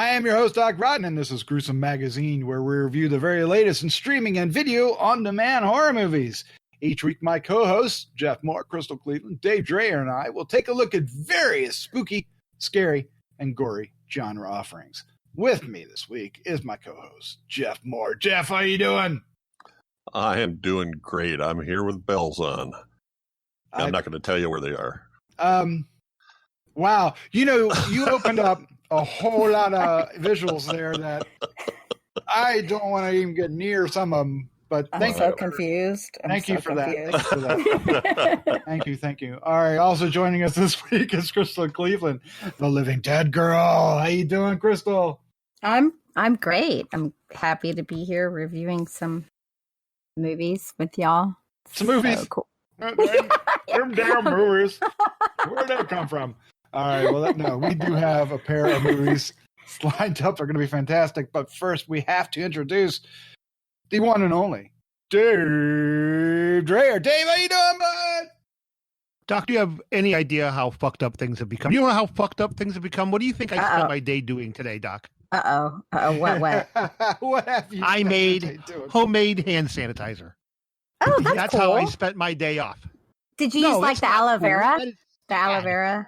I am your host, Doc Rotten, and this is Gruesome Magazine, where we review the very latest in streaming and video on-demand horror movies. Each week, my co-hosts, Jeff Mohr, Crystal Cleveland, Dave Dreher, and I will take a look at various spooky, scary, and gory genre offerings. With me this week is my co-host, Jeff Mohr. Jeff, how you doing? I am doing great. I'm here with bells on. I'm not going to tell you where they are. Wow. You know, you opened up a whole lot of visuals there that I don't want to even get near some of them. But I'm so confused. Thank you for that. Thank you. All right. Also joining us this week is Crystal Cleveland, the Living Dead girl. How you doing, Crystal? I'm great. I'm happy to be here reviewing some movies with y'all. Some movies. So cool. Them damn movies. Where'd that come from? All right. Well, no, we do have a pair of movies lined up. They're going to be fantastic. But first, we have to introduce the one and only Dave Dreher. Dave, how you doing, bud? Doc, do you have any idea how fucked up things have become? You know how fucked up things have become? What do you think I spent my day doing today, Doc? What? What have you? I made homemade hand sanitizer. Oh, that's cool. how I spent my day off. Did you use like the aloe vera? The aloe vera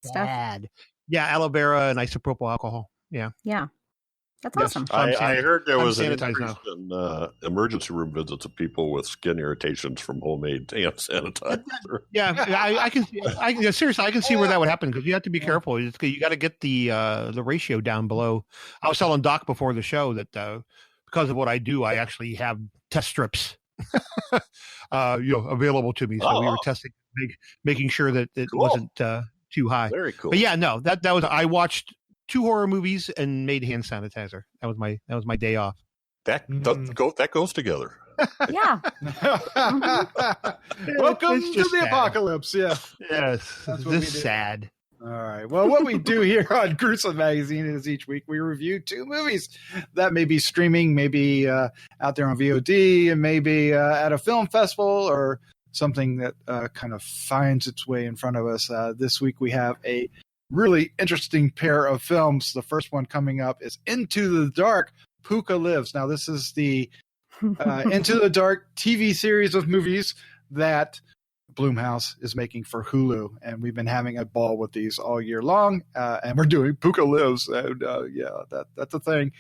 stuff? Bad. Yeah, aloe vera and isopropyl alcohol. Yeah. That's awesome. I heard there was an sanitized increase in emergency room visits of people with skin irritations from homemade hand sanitizer. Yeah, I can seriously, I can see where that would happen because you have to be careful. You got to get the ratio down below. I was telling Doc before the show that because of what I do, I actually have test strips, available to me. So we were testing, making sure that it wasn't too high. Very cool. But yeah, no, that was I watched 2 horror movies and made hand sanitizer. That was my day off. That goes together. Yeah. Welcome to the sad. apocalypse. Yeah. Yes. This is sad. All right. Well, what we do here on Gruesome Magazine is each week we review 2 movies that may be streaming, maybe out there on VOD, and maybe at a film festival or something that kind of finds its way in front of us. This week we have a really interesting pair of films. The first one coming up is Into the Dark, POOKA Lives. Now, this is the Into the Dark TV series of movies that Blumhouse is making for Hulu, and we've been having a ball with these all year long, and we're doing POOKA Lives, and that's a thing.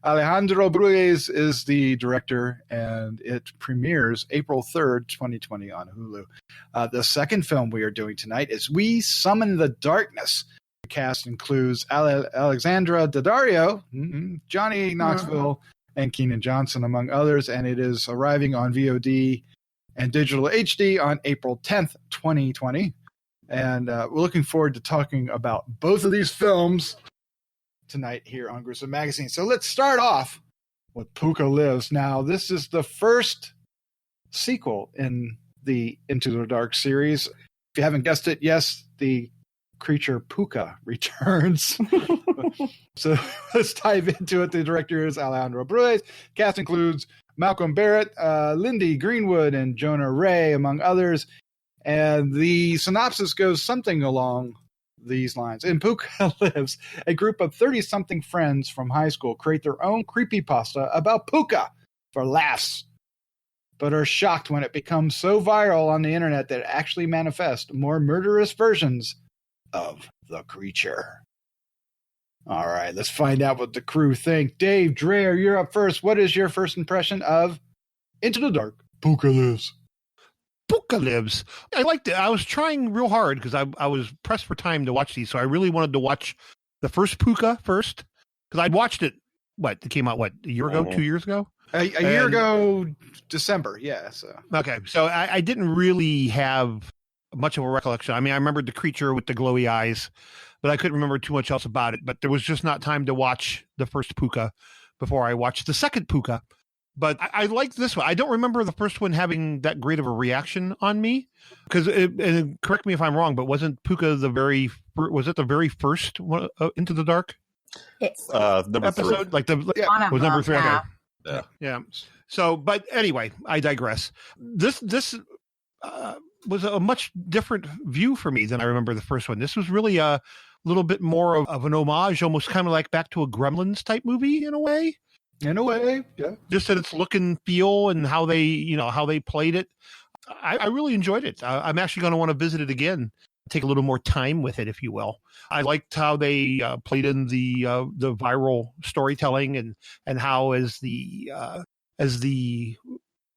Alejandro Brugués is the director, and it premieres April 3rd, 2020 on Hulu. The second film we are doing tonight is We Summon the Darkness. The cast includes Alexandra Daddario, Johnny Knoxville, and Keenan Johnson, among others, and it is arriving on VOD and digital HD on April 10th, 2020. And we're looking forward to talking about both of these films tonight here on Gruesome Magazine. So let's start off with POOKA Lives. Now, this is the first sequel in the Into the Dark series. If you haven't guessed it, yes, the creature POOKA returns. So let's dive into it. The director is Alejandro Brugués. Cast includes Malcolm Barrett, Lindy Greenwood, and Jonah Ray, among others. And the synopsis goes something along these lines. In POOKA Lives, a group of 30-something friends from high school create their own creepypasta about POOKA for laughs, but are shocked when it becomes so viral on the internet that it actually manifests more murderous versions of the creature. All right, let's find out what the crew think. Dave Dreher, you're up first. What is your first impression of Into the Dark, POOKA Lives? POOKA Lives. I liked it. I was trying real hard because I was pressed for time to watch these, so I really wanted to watch the first POOKA first because I'd watched it. It came out, a year ago, 2 years ago? A year ago, December, yeah. So okay, so I didn't really have much of a recollection. I mean, I remembered the creature with the glowy eyes, but I couldn't remember too much else about it. But there was just not time to watch the first POOKA before I watched the second POOKA. But I liked this one. I don't remember the first one having that great of a reaction on me. Because, and correct me if I'm wrong, but wasn't POOKA the very first one, Into the Dark? It's number episode? 3. Was number 3. Okay. Yeah. So, but anyway, I digress. This was a much different view for me than I remember the first one. This was really little bit more of an homage, almost kind of like back to a Gremlins type movie in a way. In a way, yeah. Just that its look and feel and how they played it. I really enjoyed it. I'm actually going to want to visit it again, take a little more time with it, if you will. I liked how they played in the viral storytelling and how as the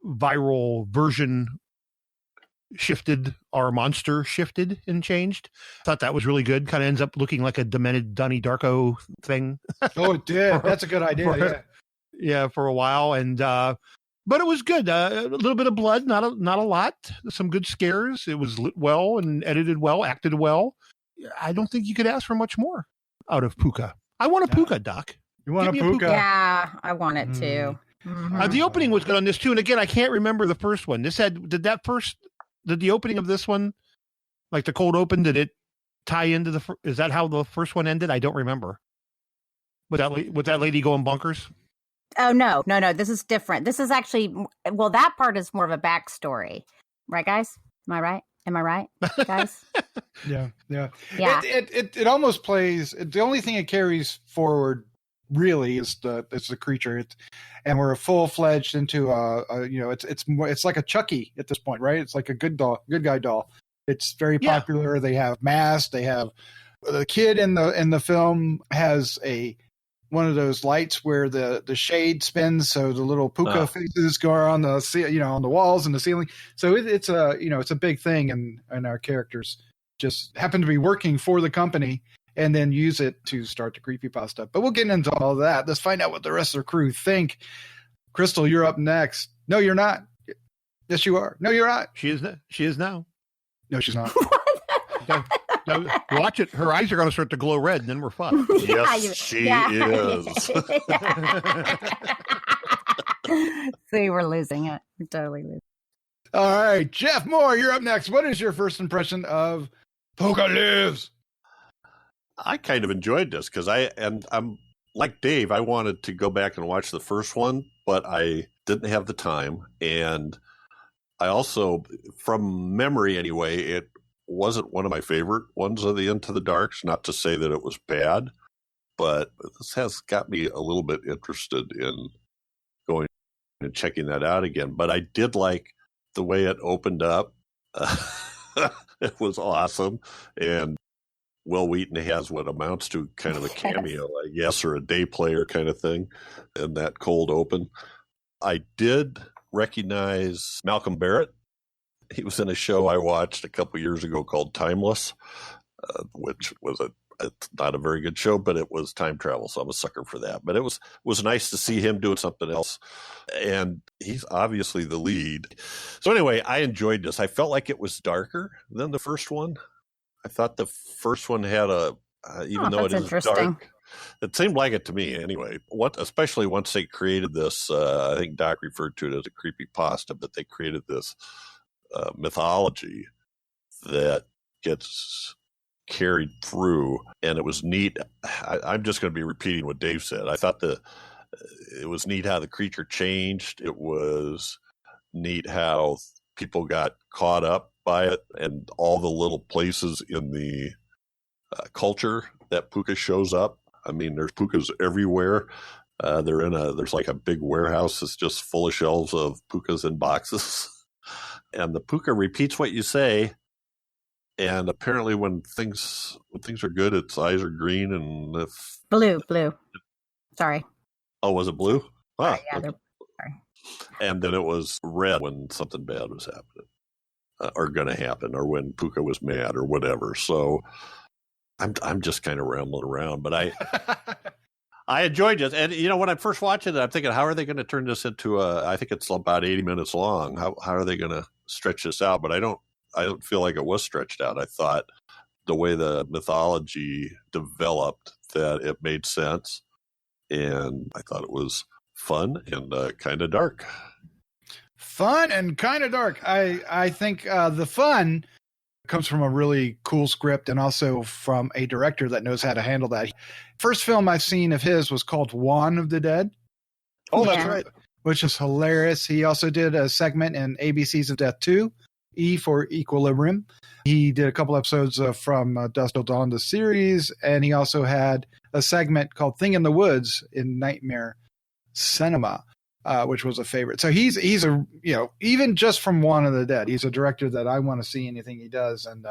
viral version shifted, our monster shifted and changed. I thought that was really good. Kind of ends up looking like a demented Donnie Darko thing. Oh, it did. That's a good idea. Yeah, for a while, and but it was good. A little bit of blood, not a lot. Some good scares. It was lit well and edited well, acted well. I don't think you could ask for much more out of Puka. I want a Puka, Doc. You want a Puka? Yeah, I want it too. Mm-hmm. The opening was good on this too, and again, I can't remember the first one. Did the opening of this one, like the cold open, did it tie into is that how the first one ended? I don't remember. With that lady going bonkers? Oh, no. This is different. This is actually, well, that part is more of a backstory. Right, guys? Am I right, guys? Yeah. Yeah. It almost plays, the only thing it carries forward really is the creature. And we're full-fledged into it's like a Chucky at this point, right? It's like a good guy doll. It's very popular. Yeah. They have masks. They have the kid in the film has one of those lights where the shade spins, so the little Puka faces go on on the walls and the ceiling. So it's a big thing, and our characters just happen to be working for the company and then use it to start the creepypasta. But we'll get into all of that. Let's find out what the rest of the crew think. Crystal, you're up next. No, you're not. Yes, you are. No, you're not. She is now. No, she's not. No, watch it. Her eyes are going to start to glow red, and then we're fucked. Yes, she is. See, we're losing it. We're totally losing. All right, Jeff Mohr, you're up next. What is your first impression of POOKA Lives? I kind of enjoyed this because I'm like Dave. I wanted to go back and watch the first one, but I didn't have the time, and I also, from memory anyway, it wasn't one of my favorite ones of the Into the Darks. Not to say that it was bad, but this has got me a little bit interested in going and checking that out again. But I did like the way it opened up. It was awesome. And Will Wheaton has what amounts to kind of a cameo, I guess, or a day player kind of thing in that cold open. I did recognize Malcolm Barrett. He was in a show I watched a couple years ago called Timeless, which was not a very good show, but it was time travel, so I'm a sucker for that. But it was nice to see him doing something else, and he's obviously the lead. So anyway, I enjoyed this. I felt like it was darker than the first one. I thought the first one had even though it is dark, it seemed like it to me anyway. Especially once they created this, I think Doc referred to it as a creepypasta, but they created this mythology that gets carried through, and it was neat. I'm just going to be repeating what Dave said. I thought it was neat how the creature changed. It was neat how people got caught up by it, and all the little places in the culture that Puka shows up. I mean, there's Pukas everywhere. There's like a big warehouse that's just full of shelves of Pukas in boxes. And the Puka repeats what you say. And apparently when things are good, its eyes are green and blue. Sorry. Oh, was it blue? Yeah, they're sorry. And then it was red when something bad was happening. Or going to happen, or when Puka was mad, or whatever. So I'm just kind of rambling around, but I enjoyed it. And when I first watched it, I'm thinking, how are they going to turn this into I think it's about 80 minutes long. How are they going to stretch this out? But I don't feel like it was stretched out. I thought the way the mythology developed that it made sense, and I thought it was fun and kind of dark. Fun and kind of dark. I think the fun comes from a really cool script and also from a director that knows how to handle that. First film I've seen of his was called Juan of the Dead. Oh, that's right. Which is hilarious. He also did a segment in ABCs of Death 2 E for Equilibrium. He did a couple episodes from Dusk Till Dawn, the series, and he also had a segment called Thing in the Woods in Nightmare Cinema, which was a favorite. So he's a, even just from Juan of the Dead, he's a director that I want to see anything he does. And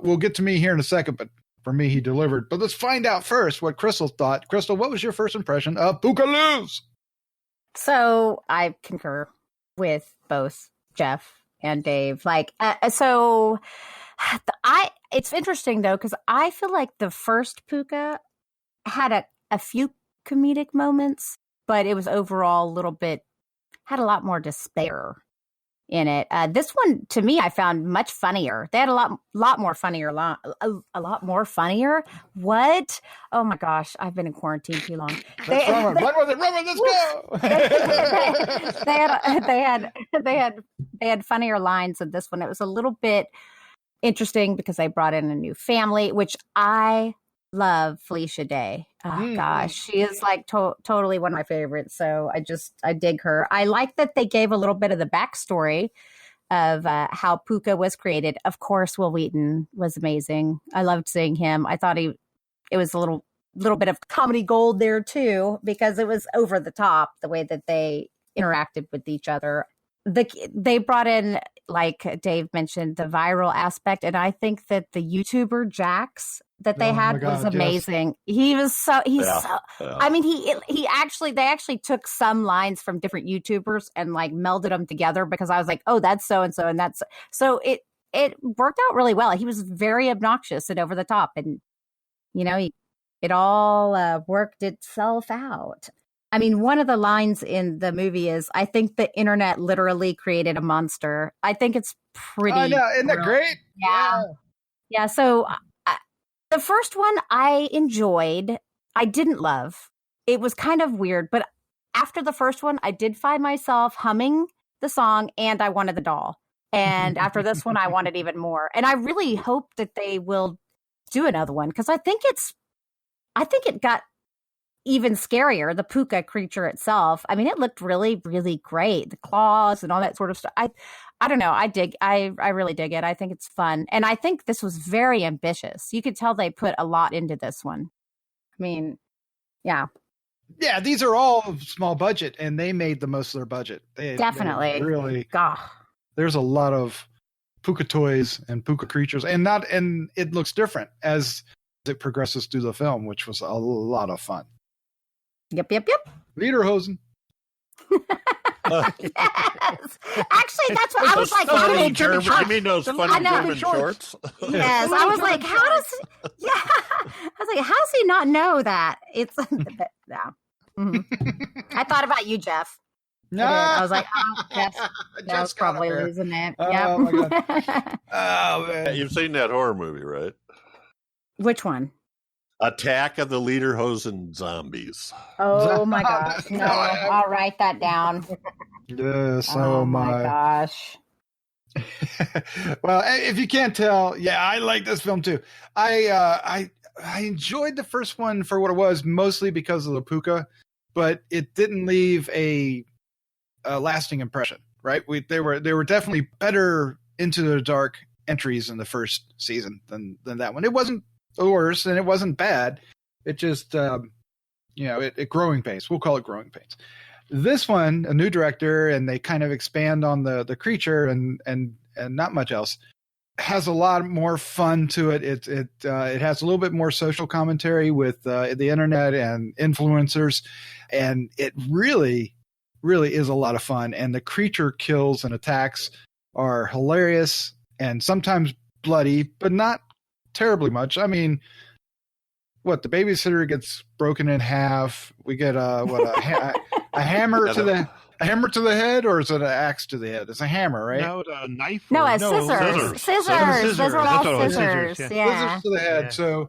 we'll get to me here in a second, but for me, he delivered. But let's find out first what Crystal thought. Crystal, what was your first impression of POOKA Lives? So I concur with both Jeff and Dave. It's interesting though, because I feel like the first POOKA had a few comedic moments, but it was overall had a lot more despair in it. This one, to me, I found much funnier. They had a lot more funnier. What? Oh my gosh, I've been in quarantine too long. Run with it, let's go. They had funnier lines in this one. It was a little bit interesting because they brought in a new family, which I love. Felicia Day. Oh gosh, she is like totally one of my favorites. So I dig her. I like that they gave a little bit of the backstory of how POOKA was created. Of course, Will Wheaton was amazing. I loved seeing him. I thought it was a little bit of comedy gold there too, because it was over the top the way that they interacted with each other. They brought in, like Dave mentioned, the viral aspect, and I think that the YouTuber Jax that they had was amazing. Yes. I mean, they actually took some lines from different YouTubers and like melded them together, because I was like, oh, that's so and so, and that's so it worked out really well. He was very obnoxious and over the top, and it all worked itself out. I mean, one of the lines in the movie is, I think the internet literally created a monster. I think it's pretty. I know. Isn't that great? Yeah. Yeah. So the first one I enjoyed. I didn't love. It was kind of weird. But after the first one, I did find myself humming the song, and I wanted the doll. And after this one, I wanted even more. And I really hope that they will do another one, because I think it got even scarier, the POOKA creature itself. I mean, it looked really, really great. The claws and all that sort of stuff. I don't know. I really dig it. I think it's fun. And I think this was very ambitious. You could tell they put a lot into this one. I mean, yeah. Yeah, these are all small budget, and they made the most of their budget. Definitely. Really. God. There's a lot of POOKA toys and POOKA creatures, and it looks different as it progresses through the film, which was a lot of fun. Yep. Lederhosen. Yes. Actually, that's what I was like. You mean those funny German shorts? Yes. I was like, I was like, how does he not know that? It's yeah. Mm-hmm. I thought about you, Jeff. No. I was like, oh, Jeff's probably losing it. Oh, my God. Oh, man. You've seen that horror movie, right? Which one? Attack of the Lederhosen Zombies. Oh my gosh. No, I'll write that down. Yes, oh my gosh. Well, if you can't tell, yeah, I like this film too. I enjoyed the first one for what it was, mostly because of the POOKA, but it didn't leave a lasting impression, right? They were definitely better Into the Dark entries in the first season than that one. It wasn't worse, and it wasn't bad. It just, it growing pains. We'll call it growing pains. This one, a new director, and they kind of expand on the creature and not much else. Has a lot more fun to it. It has a little bit more social commentary with the internet and influencers, and it really, really is a lot of fun. And the creature kills and attacks are hilarious and sometimes bloody, but not terribly much. I mean, the babysitter gets broken in half. We get a hammer to the head, or is it an axe to the head? It's a hammer, right? No, a knife. No, it's scissors. Scissors. Those are all scissors. Yeah. Scissors to the head. Yeah. So,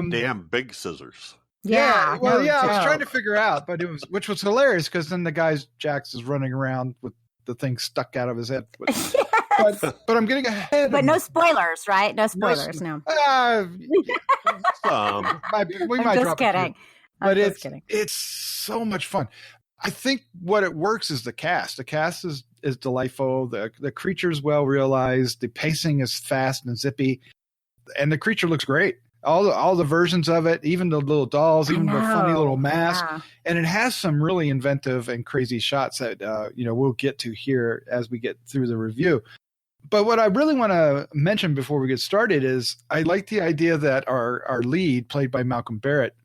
Damn big scissors. Yeah. Well, I was trying to figure out, but which was hilarious, because then the guy's Jax is running around with the thing stuck out of his head. But I'm getting ahead. But no spoilers, right? No spoilers, no. We might just kidding. But it's so much fun. I think what it works is the cast. The cast is is delightful. The creature's well realized. The pacing is fast and zippy, and the creature looks great. All the versions of it, even the little dolls, even the funny little mask, and it has some really inventive and crazy shots that we'll get to here as we get through the review. But what I really want to mention before we get started is I like the idea that our lead, played by Malcolm Barrett,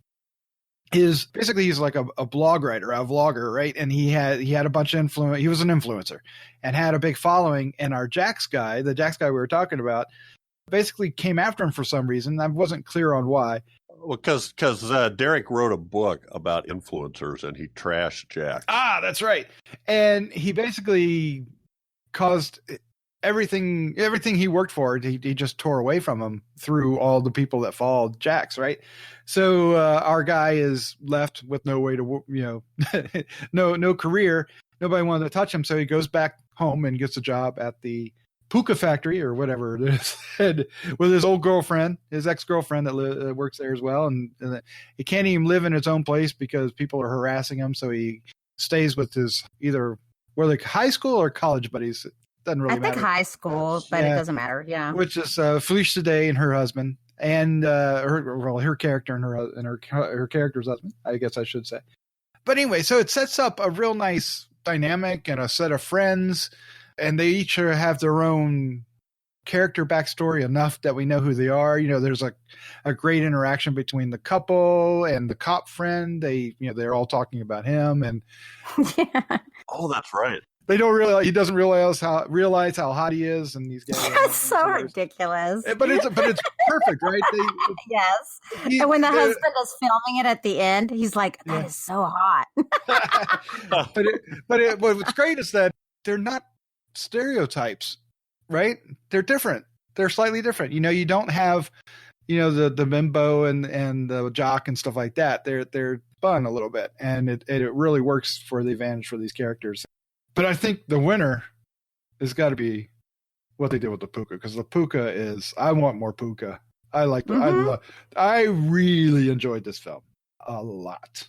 is basically he's like a blog writer, a vlogger, right? And he had a bunch of influence. He was an influencer and had a big following. And our Jax guy, the Jax guy we were talking about, basically came after him for some reason. I wasn't clear on why. Well, because Derek wrote a book about influencers and he trashed Jax. Ah, that's right. And he basically caused everything he worked for, he just tore away from him through all the people that followed Jax, right? So our guy is left with no way to, no career. Nobody wanted to touch him. So he goes back home and gets a job at the POOKA factory or whatever it is, with his old girlfriend, his ex-girlfriend that works there as well. And he can't even live in his own place because people are harassing him. So he stays with his high school or college buddies. Doesn't really matter. I think high school, but it doesn't matter. Yeah. Which is Felicia Day and her husband and her character and her character's husband, I guess I should say. But anyway, so it sets up a real nice dynamic and a set of friends. And they each have their own character backstory enough that we know who they are. There's a great interaction between the couple and the cop friend. They're all talking about him and Oh, that's right. They don't realize he doesn't realize how hot he is, and these guys. That's so ridiculous. But it's perfect, right? Yes. And when the husband is filming it at the end, he's like, "That is so hot." but what's great is that they're not stereotypes, right? They're different. They're slightly different. You don't have, the bimbo and the jock and stuff like that. They're fun a little bit, and it really works for the advantage for these characters. But I think the winner has got to be what they did with the POOKA, because the POOKA is. I want more POOKA. I like. Mm-hmm. I really enjoyed this film a lot,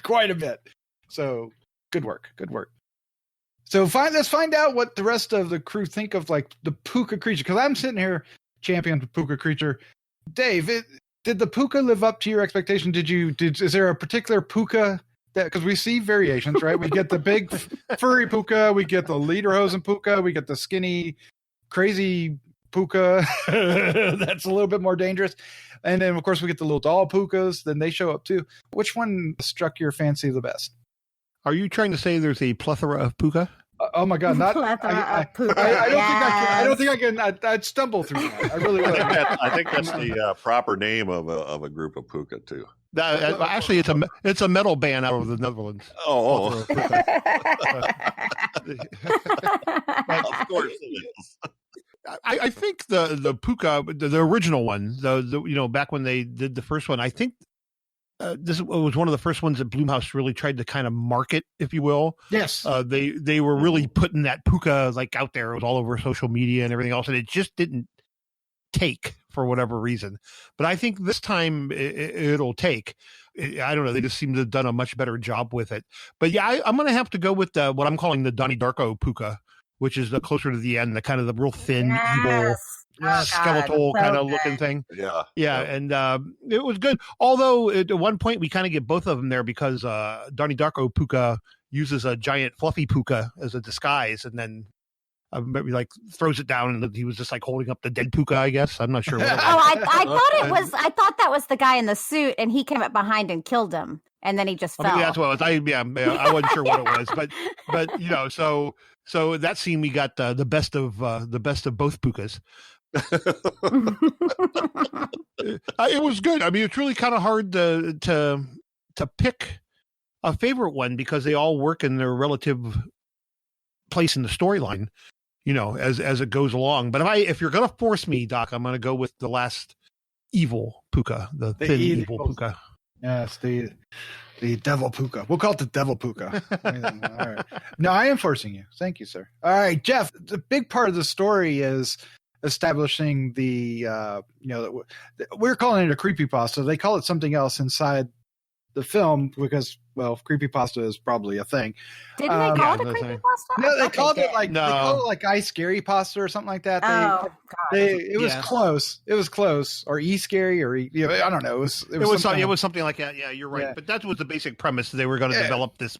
quite a bit. So good work. Good work. So let's find out what the rest of the crew think of like the POOKA creature, because I'm sitting here championing the POOKA creature. Dave, did the POOKA live up to your expectation? Is there a particular POOKA? Because we see variations, right? We get the big furry POOKA, we get the lederhosen POOKA, we get the skinny, crazy POOKA that's a little bit more dangerous. And then, of course, we get the little doll POOKAs. Then they show up too. Which one struck your fancy the best? Are you trying to say there's a plethora of POOKA? Oh my God! Not plethora of POOKA. I don't think I can. I'd stumble through that. I really would. I think that's the proper name of a group of POOKA too. Actually, it's a metal band out of the Netherlands. Oh. Of course it is. I think the POOKA, the original one, the back when they did the first one, I think this was one of the first ones that Blumhouse really tried to kind of market, if you will. Yes. They were really putting that POOKA like out there. It was all over social media and everything else, and it just didn't take for whatever reason. But I think this time it'll take. I don't know. They just seem to have done a much better job with it. But yeah, I'm going to have to go with what I'm calling the Donnie Darko POOKA, which is the closer to the end, the kind of the real thin, evil, skeletal kind of looking thing. Yeah. And it was good. Although at one point we kind of get both of them there because Donnie Darko POOKA uses a giant fluffy POOKA as a disguise, and then maybe like throws it down, and he was just like holding up the dead POOKA, I guess. I'm not sure. What I thought that was the guy in the suit, and he came up behind and killed him, and then he just fell. That's what it was. I wasn't sure what it was, but so that scene we got the best of both POOKAs. It was good. I mean, it's really kind of hard to pick a favorite one because they all work in their relative place in the storyline, as it goes along. But if you're gonna force me, Doc, I'm gonna go with the last evil POOKA, the thin evil POOKA. Yes, the devil POOKA. We'll call it the devil POOKA. All right. No, I am forcing you. Thank you, sir. All right, Jeff. The big part of the story is establishing the we're calling it a creepypasta. They call it something else inside the film because well, creepypasta is probably a thing. Didn't they call it a creepypasta? No, they called it like No. they called it like I Scary Pasta or something like that. God. It was close. It was close, or E Scary, or I don't know. It was something like that. Yeah, you're right. Yeah. But that was the basic premise. They were going to develop this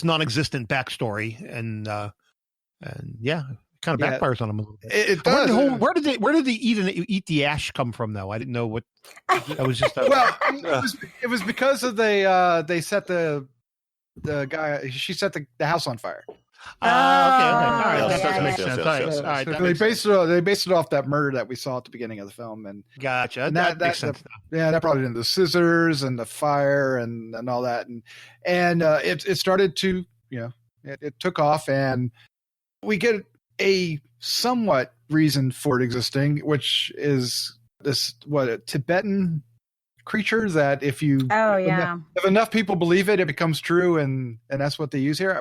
non-existent backstory, and yeah, it kind of backfires on them a little bit. It does. Where did they eat the ash come from though? I didn't know what. That was just it was because of they set the guy. She set the house on fire. Okay. All right. Yes, That makes yes, sense. yes, All right. So That they makes sense. based it off that murder that we saw at the beginning of the film, and Gotcha. That makes sense. that brought in the scissors and the fire and all that, and it started to it took off, and we get a somewhat reason for it existing, which is this a Tibetan creature that if enough people believe it becomes true, and that's what they use here.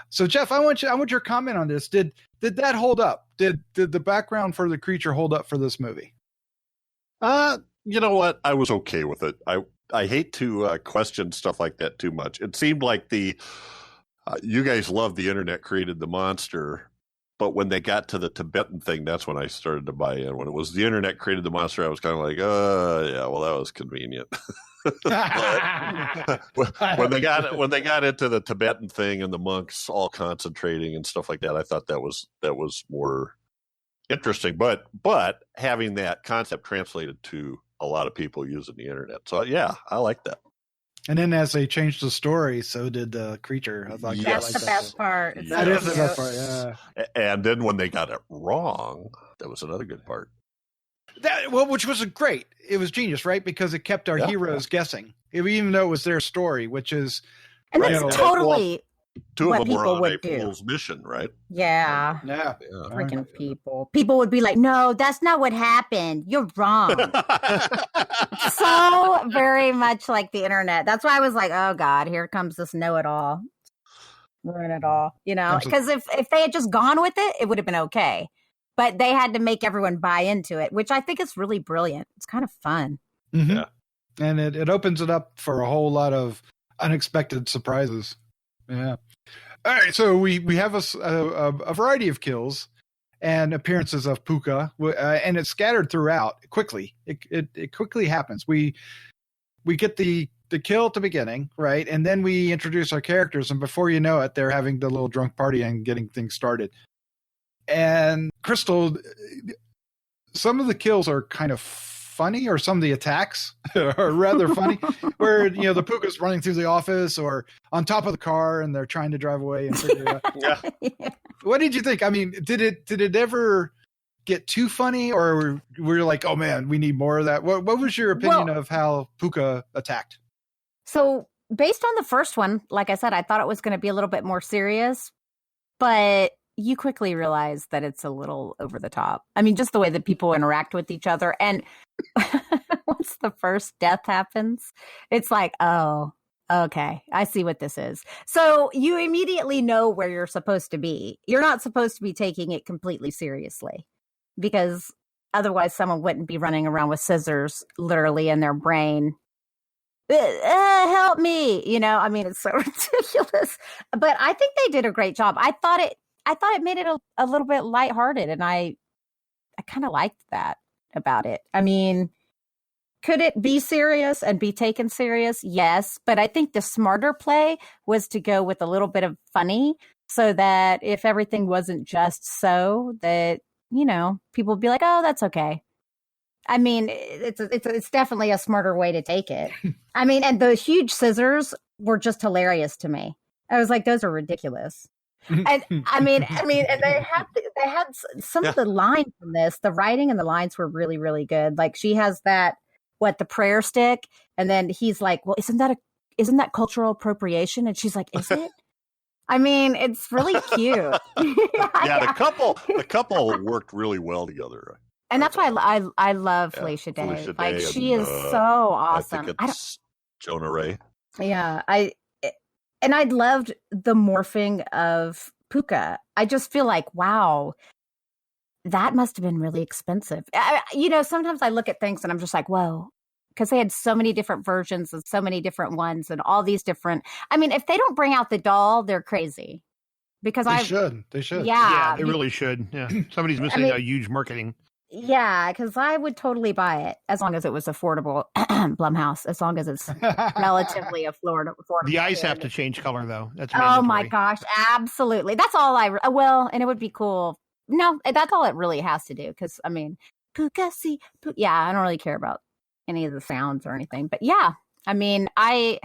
So Jeff, I want your comment on this. Did that hold up? Did the background for the creature hold up for this movie? You know what? I was okay with it. I hate to question stuff like that too much. It seemed like you guys love the internet created the monster, but when they got to the Tibetan thing, that's when I started to buy in. When it was the internet created the monster, I was kind of like, yeah, well, that was convenient. when they got into the Tibetan thing and the monks all concentrating and stuff like that, I thought that was more interesting. But having that concept translated to a lot of people using the internet, so yeah, I like that. And then as they changed the story, so did the creature. I thought that's the best part. That is the best part. Yeah. And then when they got it wrong, that was another good part. Which was great. It was genius, right? Because it kept our heroes guessing, even though it was their story, which is and that's totally two what of them were people on would a do. fool's mission, right? Yeah. Freaking people. People would be like, "No, that's not what happened. You're wrong." So very much like the internet. That's why I was like, "Oh God, here comes this know-it-all, ruin it all." Because if they had just gone with it, it would have been okay. But they had to make everyone buy into it, which I think is really brilliant. It's kind of fun. Mm-hmm. Yeah. And it opens it up for a whole lot of unexpected surprises. Yeah. All right. So we have a variety of kills and appearances of POOKA, and it's scattered throughout quickly. It quickly happens. We get the kill at the beginning, right? And then we introduce our characters, and before you know it, they're having the little drunk party and getting things started. And Crystal, some of the kills are kind of funny, or some of the attacks are rather funny, where the POOKA's running through the office or on top of the car and they're trying to drive away and figure it out. Yeah. What did you think? I mean, did it ever get too funny, or were you like, oh man, we need more of that? What was your opinion of how POOKA attacked? So based on the first one, like I said, I thought it was going to be a little bit more serious, but you quickly realize that it's a little over the top. I mean, just the way that people interact with each other. And once the first death happens, it's like, oh, okay, I see what this is. So you immediately know where you're supposed to be. You're not supposed to be taking it completely seriously, because otherwise someone wouldn't be running around with scissors literally in their brain. Help me. I mean, it's so ridiculous. But I think they did a great job. I thought it made it a little bit lighthearted, and I kind of liked that about it. I mean, could it be serious and be taken serious? Yes, but I think the smarter play was to go with a little bit of funny, so that if everything wasn't just so that, people would be like, oh, that's okay. I mean, it's definitely a smarter way to take it. I mean, and the huge scissors were just hilarious to me. I was like, those are ridiculous. And I mean, and they had some of the lines from this. The writing and the lines were really, really good. Like, she has the prayer stick, and then he's like, "Well, isn't that cultural appropriation?" And she's like, "Is it?" I mean, it's really cute. Yeah, the couple worked really well together. And that's why I love Felicia Day. Like, she is so awesome. I think it's Jonah Ray. Yeah, And I loved the morphing of POOKA. I just feel like, wow, that must have been really expensive. Sometimes I look at things and I'm just like, whoa, because they had so many different versions and so many different ones and all these different. I mean, if they don't bring out the doll, they're crazy. Because they should. Yeah, they really should. Yeah, somebody's missing a huge marketing. Yeah, because I would totally buy it as long as it was affordable. Blumhouse, as long as it's relatively affordable. The eyes have to change color, though. That's oh my gosh, absolutely. That's all and it would be cool. No, that's all it really has to do. Because I mean, Pooka, yeah, I don't really care about any of the sounds or anything. But yeah, I mean, I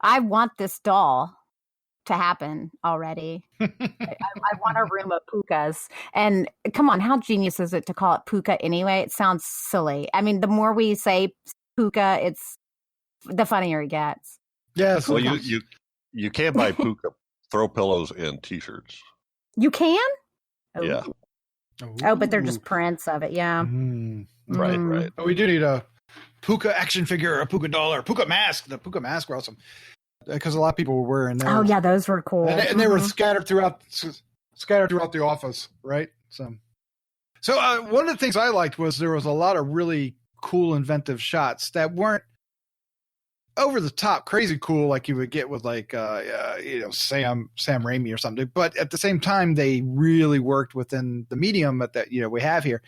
want this doll to happen already. I want a room of Pookas. And come on, how genius is it to call it Pooka anyway? It sounds silly. I mean, the more we say Pooka, it's the funnier it gets. Yes. Well, you can buy Pooka throw pillows and T-shirts. You can? Oh. Yeah. Oh, but they're just prints of it. Yeah. Right. But we do need a Pooka action figure, or a Pooka doll, or a Pooka mask. The Pooka masks were awesome. Because a lot of people were wearing those. Oh yeah, those were cool, and they were scattered throughout the office, right? So one of the things I liked was there was a lot of really cool, inventive shots that weren't over the top, crazy cool like you would get with like Sam Raimi or something. But at the same time, they really worked within the medium that we have here.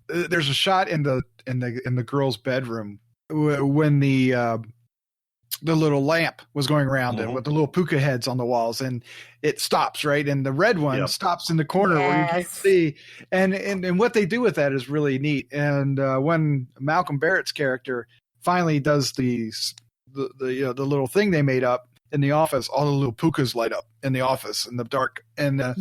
There's a shot in the girl's bedroom when the little lamp was going around and with the little Pooka heads on the walls, and it stops, right? And the red one stops in the corner where you can't see. And what they do with that is really neat. And when Malcolm Barrett's character finally does the little thing they made up in the office, all the little Pookas light up in the office in the dark. And so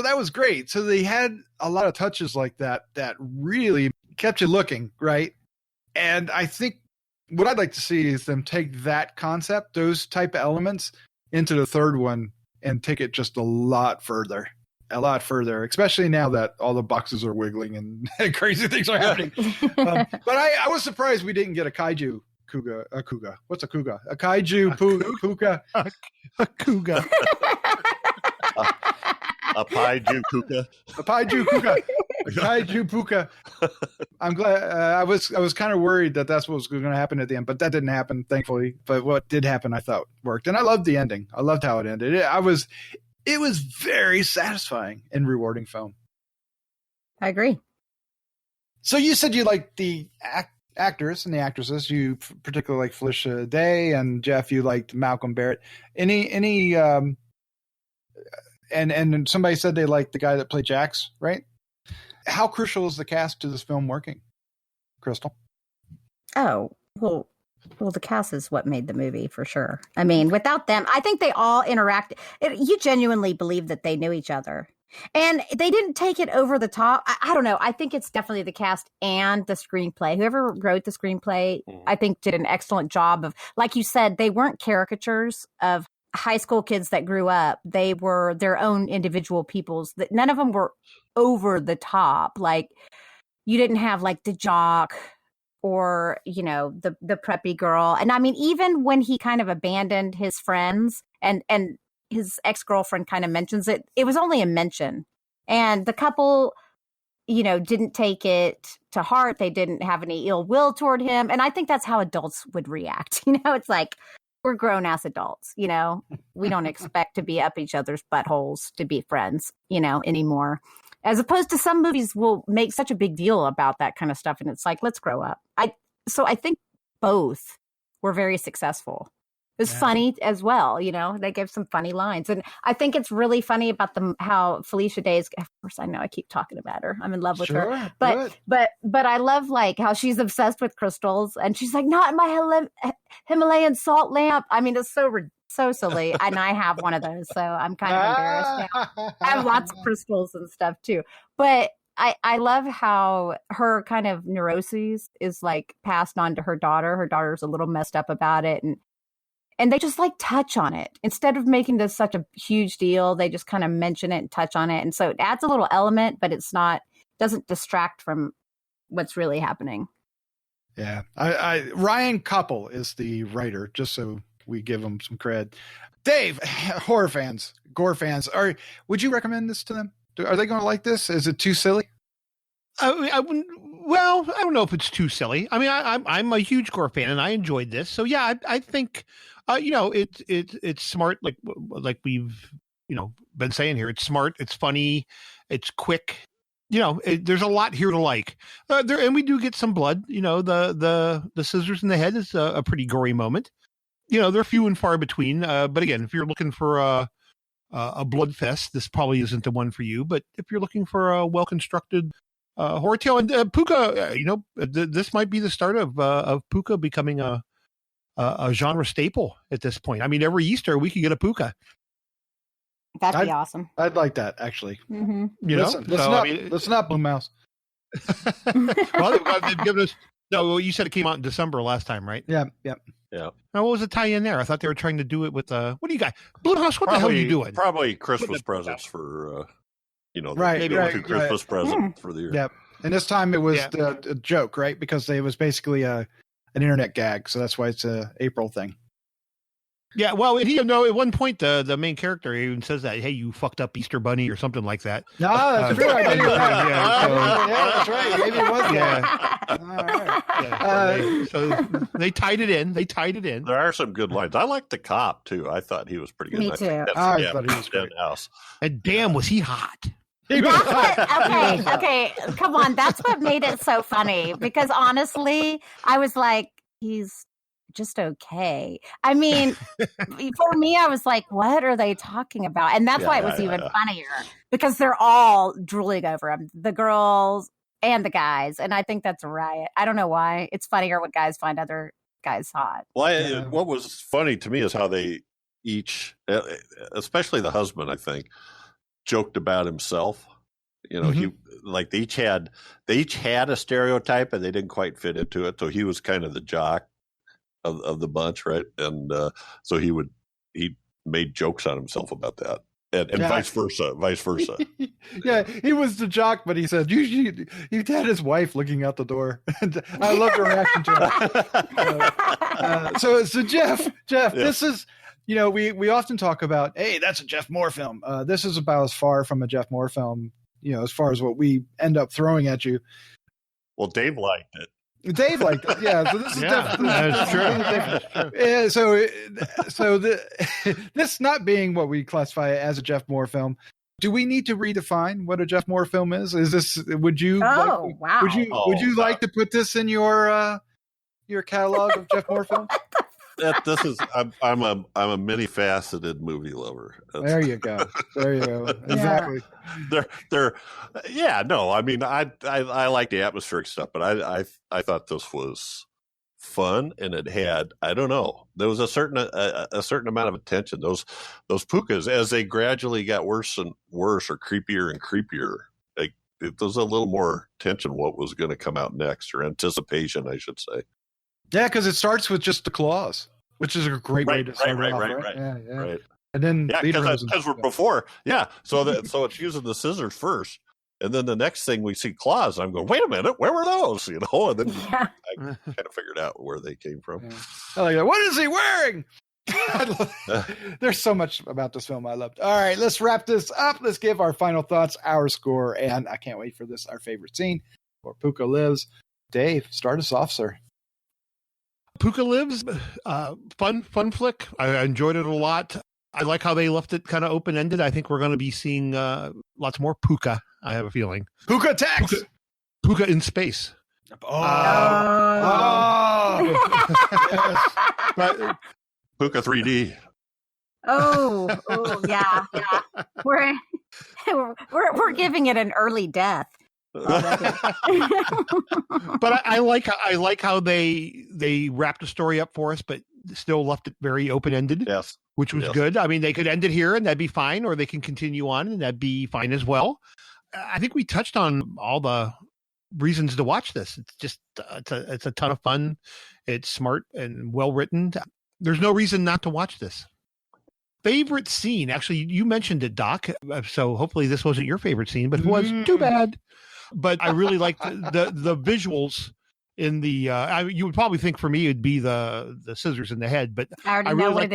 that was great. So they had a lot of touches like that really kept you looking, right? And I think what I'd like to see is them take that concept, those type of elements, into the third one and take it just a lot further, especially now that all the boxes are wiggling and crazy things are happening. But I was surprised we didn't get a kaiju Kuga. What's a Kuga? A kaiju Pooka. A Kuga. A Paiju Kuka. A Paiju Kuka. A Kaiju Pooka. I'm glad. I was kind of worried that's what was going to happen at the end, but that didn't happen, thankfully. But what did happen, I thought worked, and I loved the ending. I loved how it ended. It was very satisfying and rewarding film. I agree. So you said you liked the actors and the actresses. You particularly like Felicia Day, and Jeff, you liked Malcolm Barrett. Any and somebody said they liked the guy that played Jax, right? How crucial is the cast to this film working, Crystal? Oh, well, the cast is what made the movie for sure. I mean, without them, I think they all interact. You genuinely believe that they knew each other. And they didn't take it over the top. I don't know. I think it's definitely the cast and the screenplay. Whoever wrote the screenplay, I think, did an excellent job of, like you said, they weren't caricatures of high school kids that grew up. They were their own individual peoples. That none of them were over the top. Like, you didn't have like the jock or, the preppy girl. And I mean, even when he kind of abandoned his friends and his ex-girlfriend kind of mentions it, it was only a mention. And the couple, didn't take it to heart. They didn't have any ill will toward him. And I think that's how adults would react. It's like, we're grown-ass adults, we don't expect to be up each other's buttholes to be friends, anymore. As opposed to some movies will make such a big deal about that kind of stuff. And it's like, let's grow up. So I think both were very successful. It was funny as well, they gave some funny lines. And I think it's really funny about how Felicia Day is, of course, I know I keep talking about her. I'm in love with her. But I love like how she's obsessed with crystals and she's like, not my Himalayan salt lamp. I mean, it's so silly. And I have one of those, so I'm kind of embarrassed now. I have lots of crystals and stuff too. But I love how her kind of neuroses is like passed on to her daughter. Her daughter's a little messed up about it. And they just like touch on it instead of making this such a huge deal. They just kind of mention it and touch on it. And so it adds a little element, but doesn't distract from what's really happening. Yeah. Ryan Koppel is the writer, just so we give him some cred. Dave, horror fans, gore fans, would you recommend this to them? Are they going to like this? Is it too silly? I wouldn't. Well, I don't know if it's too silly. I mean, I'm a huge gore fan, and I enjoyed this. So yeah, I think, it's smart. Like we've been saying here, it's smart, it's funny, it's quick. There's a lot here to like. And we do get some blood. The scissors in the head is a pretty gory moment. They're few and far between. But again, if you're looking for a blood fest, this probably isn't the one for you. But if you're looking for a well-constructed horror tale, and POOKA, this might be the start of POOKA becoming a genre staple at this point. I mean, every Easter we could get a POOKA. That'd be awesome. I'd like that, actually. Mm-hmm. Let's not Blue Mouse. Well, they've given us. No, you said it came out in December last time, right? Yeah. Now, what was the tie-in there? I thought they were trying to do it with what do you got? Blumhouse, what the hell are you doing? Probably Christmas presents for right, Christmas present for the year. Yeah, and this time it was a joke, right? Because it was basically an internet gag, so that's why it's a April thing. Yeah, well, at one point the main character even says that, "Hey, you fucked up Easter Bunny" or something like that. No, that's true. I didn't hear that. Yeah, that's right. Maybe it was. Yeah. All right. So they tied it in. There are some good lines. I like the cop too. I thought he was pretty good. Me too. I thought he was great. House. And damn, was he hot? Okay, come on. That's what made it so funny, because honestly, I was like, he's just okay. I mean, for me, I was like, what are they talking about? And that's why it was even funnier, because they're all drooling over him, the girls and the guys. And I think that's a riot. I don't know why. It's funnier when guys find other guys hot. Well, what was funny to me is how they each, especially the husband, I think, joked about himself. He they each had a stereotype and they didn't quite fit into it. So he was kind of the jock of the bunch, right? And so he made jokes on himself about that, and vice versa. Yeah, he was the jock, but he said he had his wife looking out the door. And I love the reaction to it. So Jeff, this is we often talk about, hey, that's a Jeff Mohr film. This is about as far from a Jeff Mohr film, as far as what we end up throwing at you. Well, Dave liked it. Dave liked it, yeah. So this is definitely that's true. So this not being what we classify as a Jeff Mohr film, do we need to redefine what a Jeff Mohr film is? Is this? Would you? Wow! Would you like to put this in your catalog of Jeff Mohr films? This is. I'm a many faceted movie lover. There you go. Exactly. No. I mean, I like the atmospheric stuff, but I thought this was fun, and it had, I don't know, there was a certain amount of attention. Those POOKAs, as they gradually got worse and worse, or creepier and creepier, like there was a little more tension what was going to come out next, or anticipation, I should say. Yeah, because it starts with just the claws, which is a great way to start off. Right. Yeah. And then because we're before, so it's using the scissors first, and then the next thing we see claws. I'm going, wait a minute, where were those? And then I kind of figured out where they came from. Yeah. I like that. What is he wearing? There's so much about this film I loved. All right, let's wrap this up. Let's give our final thoughts, our score, and I can't wait for this, our favorite scene for POOKA Lives. Dave, start us off, sir. POOKA Lives, fun flick. I enjoyed it a lot. I like how they left it kind of open-ended. I think we're going to be seeing lots more POOKA, I have a feeling. POOKA attacks! POOKA in space. POOKA 3D. Yeah. We're giving it an early death. But I like how they wrapped the story up for us, but still left it very open-ended. Yes, which was good. I mean, they could end it here and that'd be fine, or they can continue on and that'd be fine as well. I think we touched on all the reasons to watch this. It's just it's a ton of fun. It's smart and well written. There's no reason not to watch this. Favorite scene? Actually, you mentioned it, Doc. So hopefully this wasn't your favorite scene, but it was too bad. But I really liked the visuals in the. You would probably think for me it'd be the scissors in the head, but I really like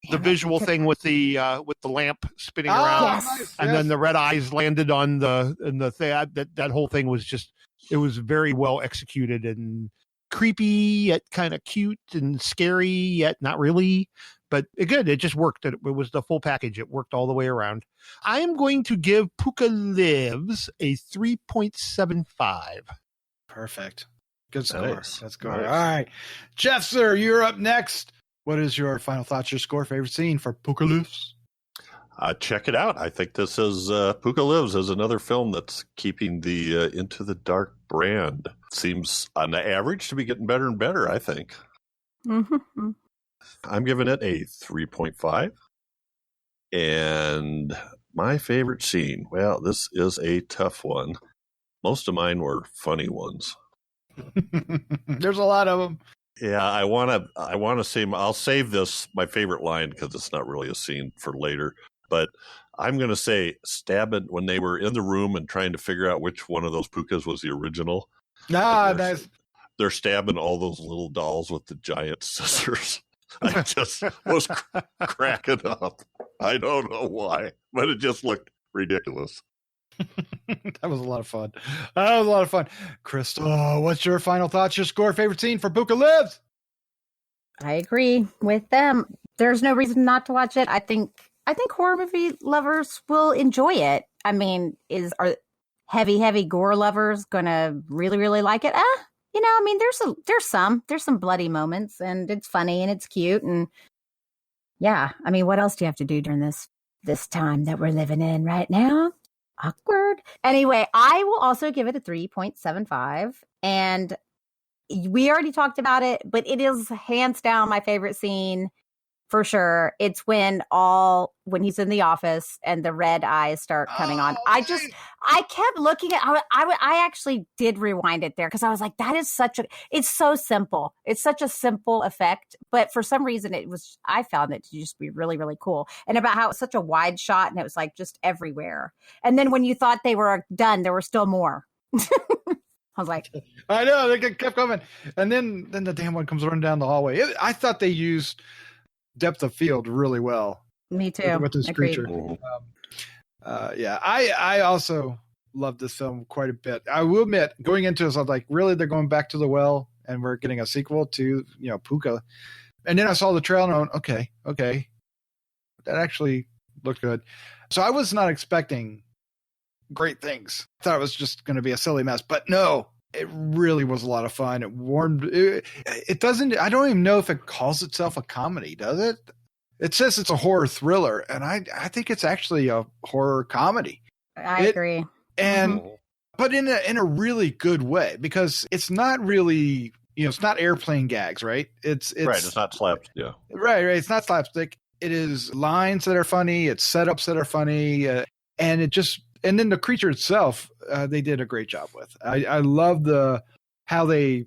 the visual thing with the lamp spinning around, yes. and then the red eyes landed on the thing. That whole thing was just It was very well executed and creepy, yet kind of cute, and scary, yet not really. But good. It just worked. It was the full package. It worked all the way around. I am going to give POOKA Lives a 3.75. Perfect. Good score. Nice. Good score. Nice. All right. Jeff, sir, you're up next. What is your final thoughts, your score, favorite scene for POOKA Lives? Check it out. I think this is POOKA Lives is another film that's keeping the Into the Dark brand. Seems on the average to be getting better and better, I think. Mm-hmm. I'm giving it a 3.5. And my favorite scene, well, this is a tough one. Most of mine were funny ones. There's a lot of them. Yeah, I want to say I'll save this my favorite line because it's not really a scene for later. But I'm going to say stabbing when they were in the room and trying to figure out which one of those pukas was the original. Nice. They're stabbing all those little dolls with the giant scissors. I just was cracking up. I don't know why, but it just looked ridiculous. That was a lot of fun. Crystal, what's your final thoughts, your score, favorite scene for POOKA Lives? I agree with them. There's no reason not to watch it. I think horror movie lovers will enjoy it. I mean, are heavy gore lovers gonna really, really like it? I mean, there's some bloody moments, and it's funny and it's cute, and yeah. I mean, what else do you have to do during this time that we're living in right now? Awkward. Anyway, I will also give it a 3.75, and we already talked about it, but it is hands down my favorite scene for sure. It's when he's in the office and the red eyes start coming on. I kept looking at, I actually did rewind it there because I was like, it's so simple. It's such a simple effect, but for some reason I found it to just be really, really cool. And about how it's such a wide shot and it was like just everywhere. And then when you thought they were done, there were still more. I was like, I know, they kept coming. And then the damn one comes running down the hallway. I thought they used depth of field really well. Me too. With this Agreed. creature. Yeah, I also love this film quite a bit. I will admit, going into this, I was like, really, they're going back to the well and we're getting a sequel to, POOKA. And then I saw the trailer and I went, okay. That actually looked good. So I was not expecting great things. I thought it was just going to be a silly mess, but no, it really was a lot of fun. It doesn't, I don't even know if it calls itself a comedy, does it? It says it's a horror thriller, and I think it's actually a horror comedy. I agree. And, but in a really good way, because it's not really, it's not airplane gags, right? It's right. It's not slapstick. Yeah. Right. It's not slapstick. It is lines that are funny. It's setups that are funny. And then the creature itself, they did a great job with. I love how they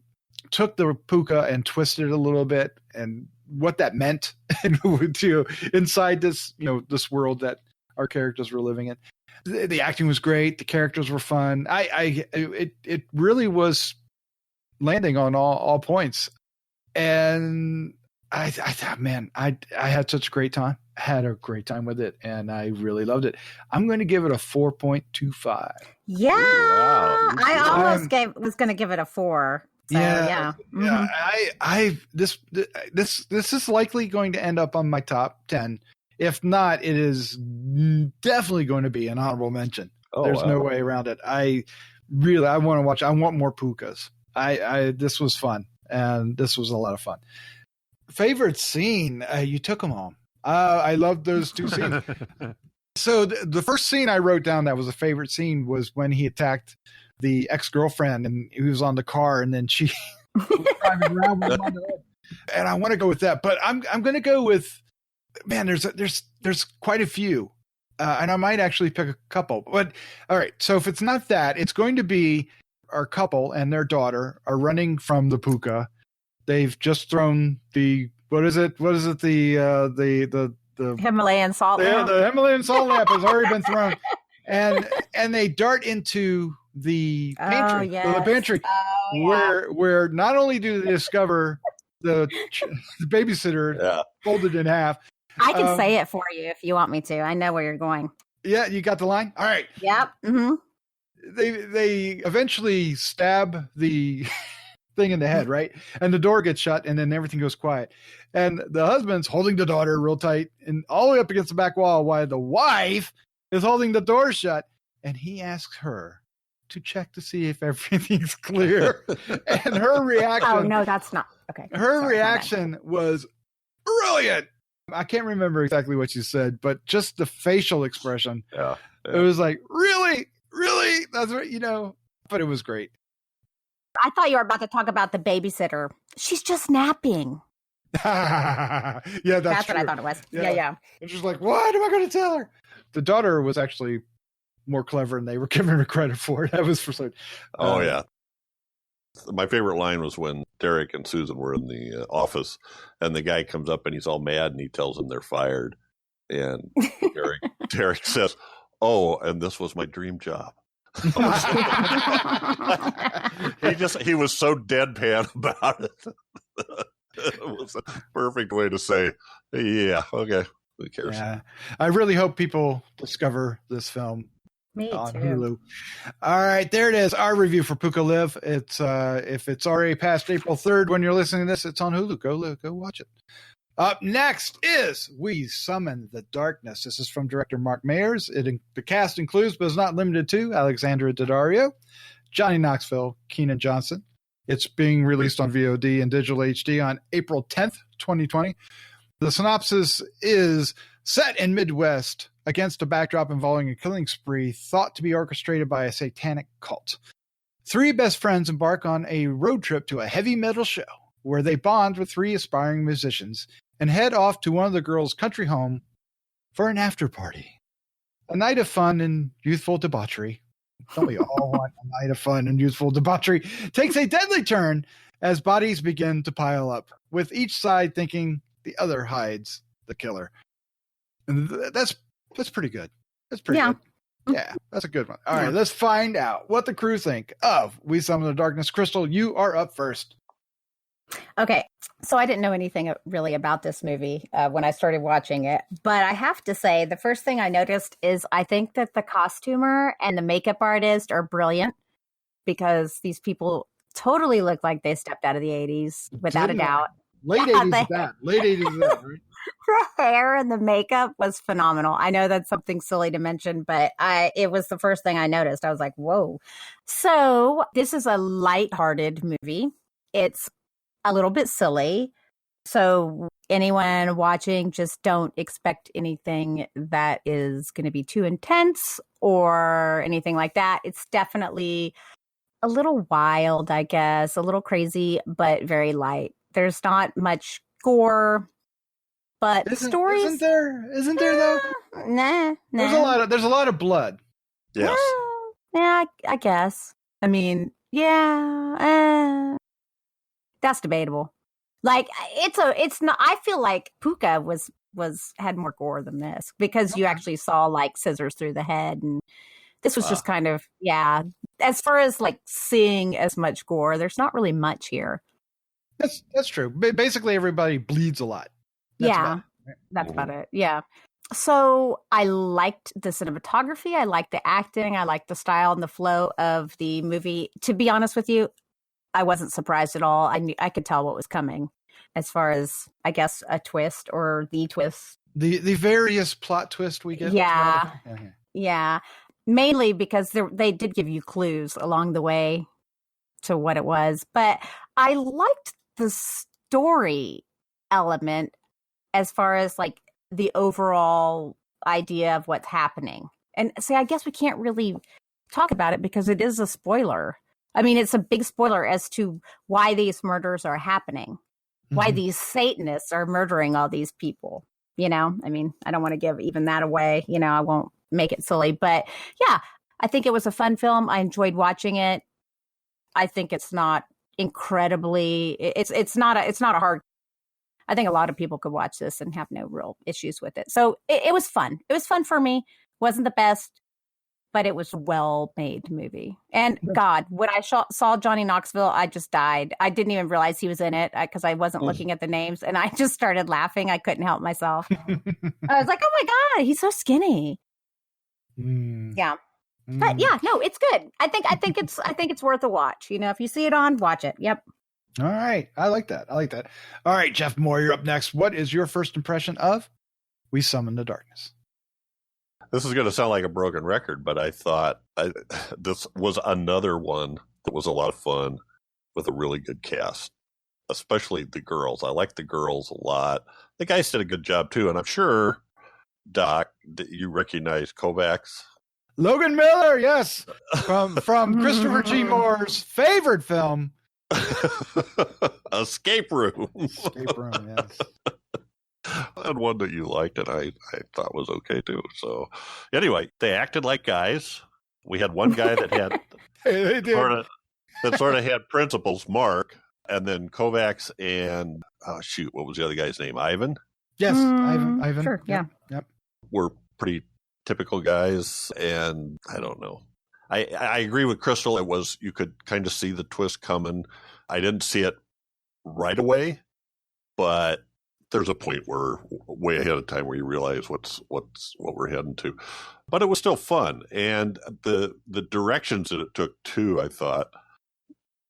took the puka and twisted it a little bit and what that meant to inside this, this world that our characters were living in. The acting was great. The characters were fun. It really was landing on all points. And I thought, man, I had such a great time. I had a great time with it, and I really loved it. I'm going to give it a 4.25. Yeah. Ooh, wow. I almost was going to give it a 4. So, yeah. Mm-hmm. This is likely going to end up on my top 10. If not, it is definitely going to be an honorable mention. There's no way around it. I want to watch. I want more pukas. This was fun, and this was a lot of fun. Favorite scene? You took them all. I loved those two scenes. So the first scene I wrote down that was a favorite scene was when he attacked the ex-girlfriend and he was on the car and then she was driving around with him on the hood. And I want to go with that, but I'm going to go with, man, there's quite a few. And I might actually pick a couple, but all right. So if it's not that, it's going to be our couple and their daughter are running from the puka. They've just thrown what is it? The Himalayan salt lamp. The Himalayan salt lamp has already been thrown, and they dart into the pantry. The pantry, where not only do they discover the babysitter folded in half. I can say it for you if you want me to. I know where you're going. Yeah, you got the line. All right. Yep. Mm-hmm. they eventually stab the thing in the head, right? And the door gets shut, and then everything goes quiet. And the husband's holding the daughter real tight and all the way up against the back wall, while the wife is holding the door shut. And he asks her to check to see if everything's clear. And her reaction... Oh, no, that's not... Okay. Her reaction was brilliant. I can't remember exactly what she said, but just the facial expression. Yeah. It was like, really? Really? That's what, but it was great. I thought you were about to talk about the babysitter. She's just napping. Yeah, that's what I thought it was. Yeah. And she's like, what am I going to tell her? The daughter was actually more clever than they were giving her credit for. That was for certain. Oh, yeah. My favorite line was when Derek and Susan were in the office, and the guy comes up and he's all mad and he tells them they're fired. And Derek says, "Oh, and this was my dream job." he was so deadpan about it. It was a perfect way to say, yeah, okay, who cares? Yeah. I really hope people discover this film. Me on too. Hulu. All right, there it is. Our review for POOKA Live. It's if it's already past April 3rd when you're listening to this, it's on Hulu. Go watch it. Up next is We Summon the Darkness. This is from director Marc Meyers. The cast includes, but is not limited to, Alexandra Daddario, Johnny Knoxville, Keenan Johnson. It's being released on VOD and digital HD on April 10th, 2020. The synopsis is set in Midwest against a backdrop involving a killing spree thought to be orchestrated by a satanic cult. Three best friends embark on a road trip to a heavy metal show where they bond with three aspiring musicians and head off to one of the girls' country home for an after party. A night of fun and youthful debauchery. Don't we all want a night of fun and youthful debauchery? Takes a deadly turn as bodies begin to pile up, with each side thinking the other hides the killer. And that's pretty good. That's pretty good. Yeah, that's a good one. All right, let's find out what the crew think of We Summon the Darkness. Crystal, you are up first. Okay, so I didn't know anything really about this movie when I started watching it, but I have to say the first thing I noticed is I think that the costumer and the makeup artist are brilliant, because these people totally look like they stepped out of the 80s, without a doubt. Late 80s is that. Late 80s is that, right? The hair and the makeup was phenomenal. I know that's something silly to mention, but it was the first thing I noticed. I was like, whoa. So this is a lighthearted movie. It's a little bit silly. So anyone watching, just don't expect anything that is going to be too intense or anything like that. It's definitely a little wild, I guess, a little crazy, but very light. There's not much gore, but the stories... Isn't there though? Nah. There's a lot of blood. Yes. Yeah, I guess. I mean, yeah, that's debatable. Like, it's not. I feel like POOKA had more gore than this, because you actually saw like scissors through the head, and this was just kind of, yeah. As far as like seeing as much gore, there's not really much here. That's true. Basically, everybody bleeds a lot. That's about it. Yeah. So I liked the cinematography. I liked the acting. I liked the style and the flow of the movie. To be honest with you, I wasn't surprised at all. I could tell what was coming, as far as, I guess, a twist or the twist. The various plot twist we get. Yeah. Mainly because they did give you clues along the way to what it was. But I liked the story element as far as like the overall idea of what's happening. And see, I guess we can't really talk about it because it is a spoiler. I mean, it's a big spoiler as to why these murders are happening, why these Satanists are murdering all these people. I mean, I don't want to give even that away. I won't make it silly. But yeah, I think it was a fun film. I enjoyed watching it. I think it's not incredibly, it's not a hard, I think a lot of people could watch this and have no real issues with it. So it was fun. It was fun for me. Wasn't the best, but it was a well-made movie. And God, when I saw Johnny Knoxville, I just died. I didn't even realize he was in it because I wasn't looking at the names, and I just started laughing. I couldn't help myself. I was like, oh my God, he's so skinny. Yeah. But yeah, no, it's good. I think it's worth a watch. You know, if you see it on, watch it. Yep. All right. I like that. All right, Jeff Mohr, you're up next. What is your first impression of We Summon the Darkness? This is going to sound like a broken record, but I thought this was another one that was a lot of fun with a really good cast, especially the girls. I like the girls a lot. The guys did a good job too, and I'm sure, Doc, that you recognize Kovacs. Logan Miller, yes, from Christopher G. Mohr's favorite film, Escape Room. Escape Room, yes. And one that you liked and I thought was okay too. So anyway, they acted like guys. We had one guy that had They did. sort of had principles, Mark, and then Kovacs and what was the other guy's name? Ivan? Yes, Ivan. Sure, yeah. Yep. Were pretty typical guys, and I don't know. I agree with Crystal. It was, you could kind of see the twist coming. I didn't see it right away, but there's a point where way ahead of time where you realize what we're heading to. But it was still fun, and the directions that it took too, I thought,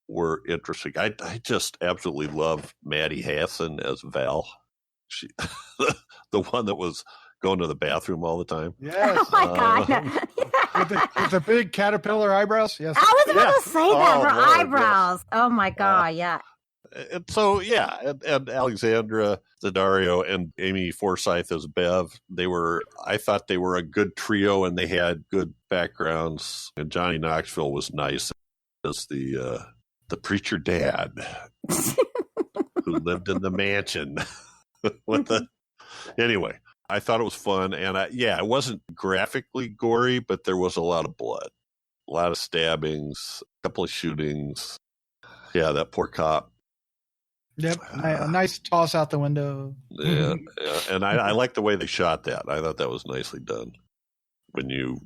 were interesting. I just absolutely love Maddie Hassan as Val. She, the one that was going to the bathroom all the time. Yes. Oh my God. With the big caterpillar eyebrows. Yes. I was about to say that, her Lord, eyebrows. Yes. Oh my God, yeah. And so, and Alexandra Daddario and Amy Forsyth as Bev, I thought they were a good trio, and they had good backgrounds. And Johnny Knoxville was nice as the preacher dad who lived in the mansion. Anyway, I thought it was fun, and it wasn't graphically gory, but there was a lot of blood, a lot of stabbings, a couple of shootings. Yeah, that poor cop. Yep. A nice toss out the window. Yeah. And I like the way they shot that. I thought that was nicely done. When you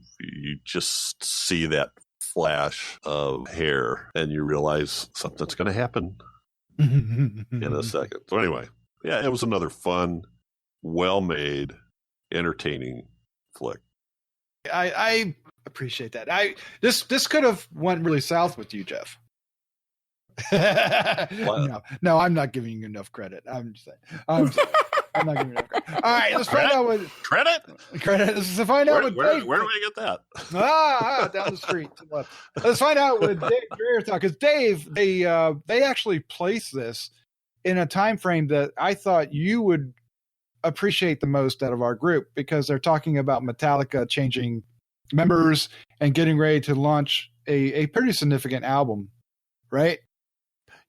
just see that flash of hair and you realize something's going to happen in a second. So anyway, yeah, it was another fun, well-made, entertaining flick. I appreciate that. This could have went really south with you, Jeff. No, I'm not giving you enough credit. I'm just saying. I'm not giving you enough credit. All right, let's find out what credit. Let's find out what Dave. Where do we get down that? the street to the left. Let's find out what Dave Dreher thought, because Dave, they actually placed this in a time frame that I thought you would appreciate the most out of our group, because they're talking about Metallica changing members and getting ready to launch a pretty significant album, right?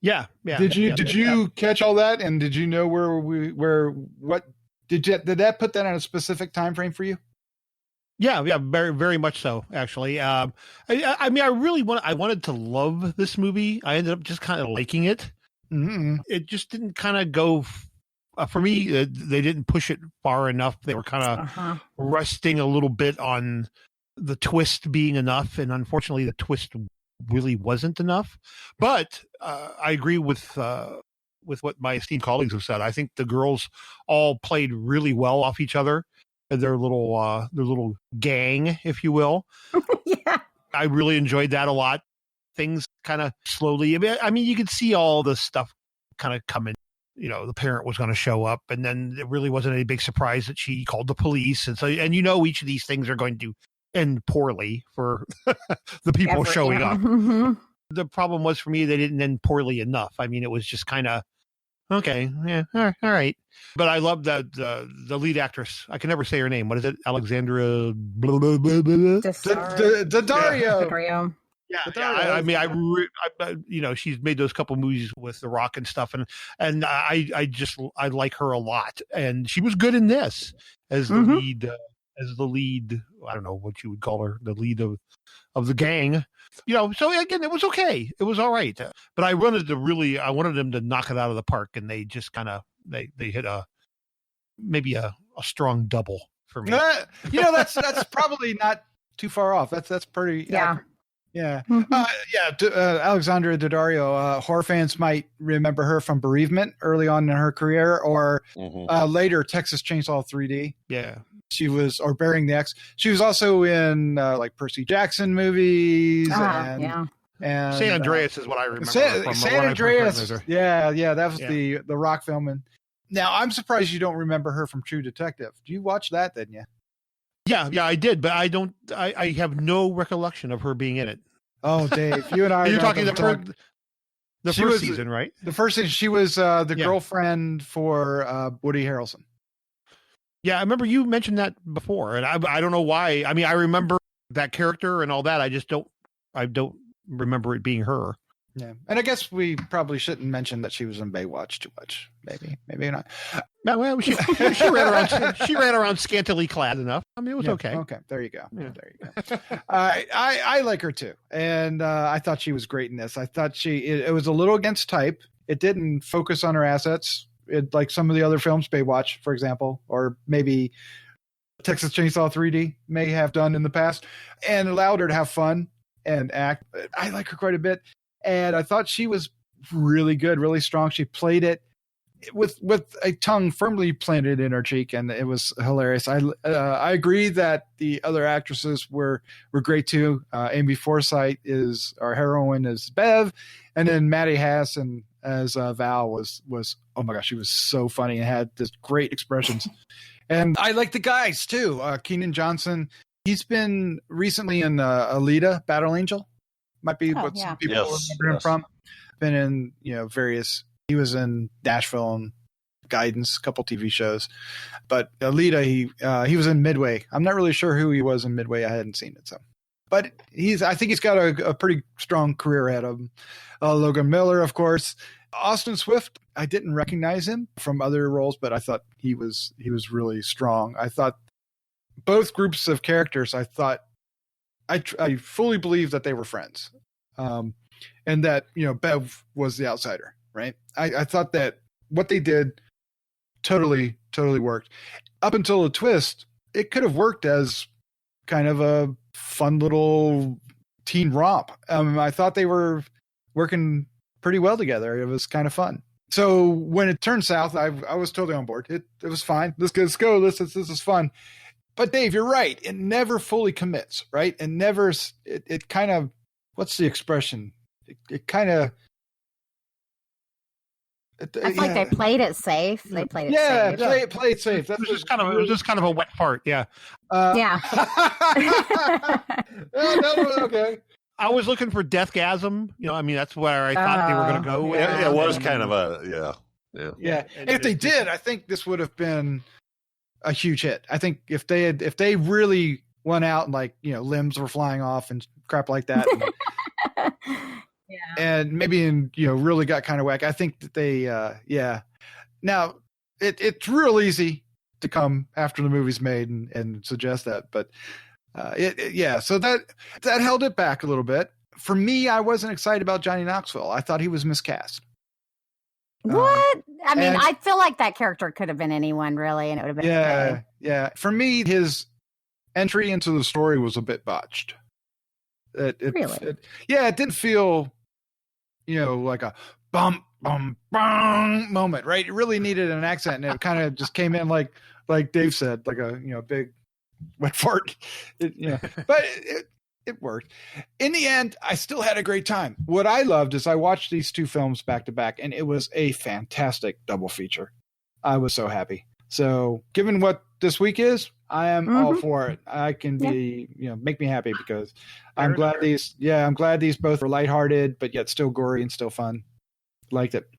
Yeah. Did you catch all that? And did you know did that put that on a specific time frame for you? Yeah, very, very much so. Actually, I wanted to love this movie. I ended up just kind of liking it. Mm-hmm. It just didn't kind of go for me. They didn't push it far enough. They were kind of resting a little bit on the twist being enough, and unfortunately, the twist really wasn't enough. But I agree with what my esteemed colleagues have said. I think the girls all played really well off each other, their little gang, if you will. Yeah, I really enjoyed that a lot. Things kind of slowly. I mean, you could see all the stuff kind of coming. You know, the parent was going to show up, and then it really wasn't any big surprise that she called the police. And so, each of these things are going to end poorly for the people showing up. Mm-hmm. The problem was for me, they didn't end poorly enough. I mean, it was just kind of, okay, yeah, all right. But I love the lead actress. I can never say her name. What is it? Alexandra Daddario. Yeah. She's made those couple movies with The Rock and stuff, and I like her a lot, and she was good in this as the lead. As the lead, I don't know what you would call her, the lead of the gang. So again, it was okay. It was all right. But I wanted them to knock it out of the park, and they just kind of they hit maybe a strong double for me. That's probably not too far off. That's pretty. Yeah. Yeah. Mm-hmm. Alexandra Daddario, horror fans might remember her from Bereavement early on in her career, or later Texas Chainsaw 3D. Yeah. She was, or Burying the Ex. She was also in like Percy Jackson movies. And San Andreas is what I remember. San Andreas. Yeah, that was the rock film. And now I'm surprised you don't remember her from True Detective. You watched that, didn't you? Yeah, I did, but I have no recollection of her being in it. Oh, Dave, you and I. You're talking the first season, right? The first season, she was the girlfriend for Woody Harrelson. Yeah, I remember you mentioned that before, and I don't know why. I mean, I remember that character and all that. I don't remember it being her. Yeah, and I guess we probably shouldn't mention that she was in Baywatch too much. Maybe not. Well, she ran around scantily clad enough. I mean, it was okay. Okay, there you go. Yeah. There you go. I like her too, and I thought she was great in this. I thought it was a little against type. It didn't focus on her assets, like some of the other films, Baywatch, for example, or maybe Texas Chainsaw 3D may have done in the past, and allowed her to have fun and act. I like her quite a bit. And I thought she was really good, really strong. She played it with a tongue firmly planted in her cheek, and it was hilarious. I agree that the other actresses were great too. Amy Forsythe is our heroine as Bev, and then Maddie Hassan as Val was oh my gosh, she was so funny and had this great expressions. And I like the guys too. Keenan Johnson, he's been recently in Alita: Battle Angel. Might be what some people remember him from. Been in, various. He was in Nashville and Guidance, a couple TV shows. But Alita, he was in Midway. I'm not really sure who he was in Midway. I hadn't seen it, so. But I think he's got a pretty strong career ahead of him. Logan Miller, of course. Austin Swift, I didn't recognize him from other roles, but I thought he was really strong. I thought both groups of characters, I fully believe that they were friends, and that Bev was the outsider, right? I thought that what they did totally worked. Up until the twist, it could have worked as kind of a fun little teen romp. I thought they were working pretty well together. It was kind of fun. So when it turned south, I was totally on board. It was fine. Let's go. This is fun. But Dave, you're right. It never fully commits, right? It kind of, what's the expression? It kind of. I feel like they played it safe. They played it safe. Yeah, play it safe. It was just kind of a wet fart. Yeah. Yeah. That was okay. I was looking for Deathgasm. That's where I thought they were going to go with. It was kind of Yeah. If they did, I think this would have been a huge hit. I think if they really went out and limbs were flying off and crap like that, and maybe really got kind of whack. I think that they Now it's real easy to come after the movie's made and suggest that, but so that held it back a little bit. For me, I wasn't excited about Johnny Knoxville. I thought he was miscast. What? I mean, I feel like that character could have been anyone, really, and it would have been okay. Yeah. For me, his entry into the story was a bit botched. Really? It didn't feel, like a bum, bum, bum moment, right? It really needed an accent, and it kind of just came in like Dave said, like a big wet fart. But it worked. In the end, I still had a great time. What I loved is I watched these two films back to back, and it was a fantastic double feature. I was so happy. So given what this week is, I am all for it. I can be, make me happy because I'm glad these both were lighthearted, but yet still gory and still fun. Liked it.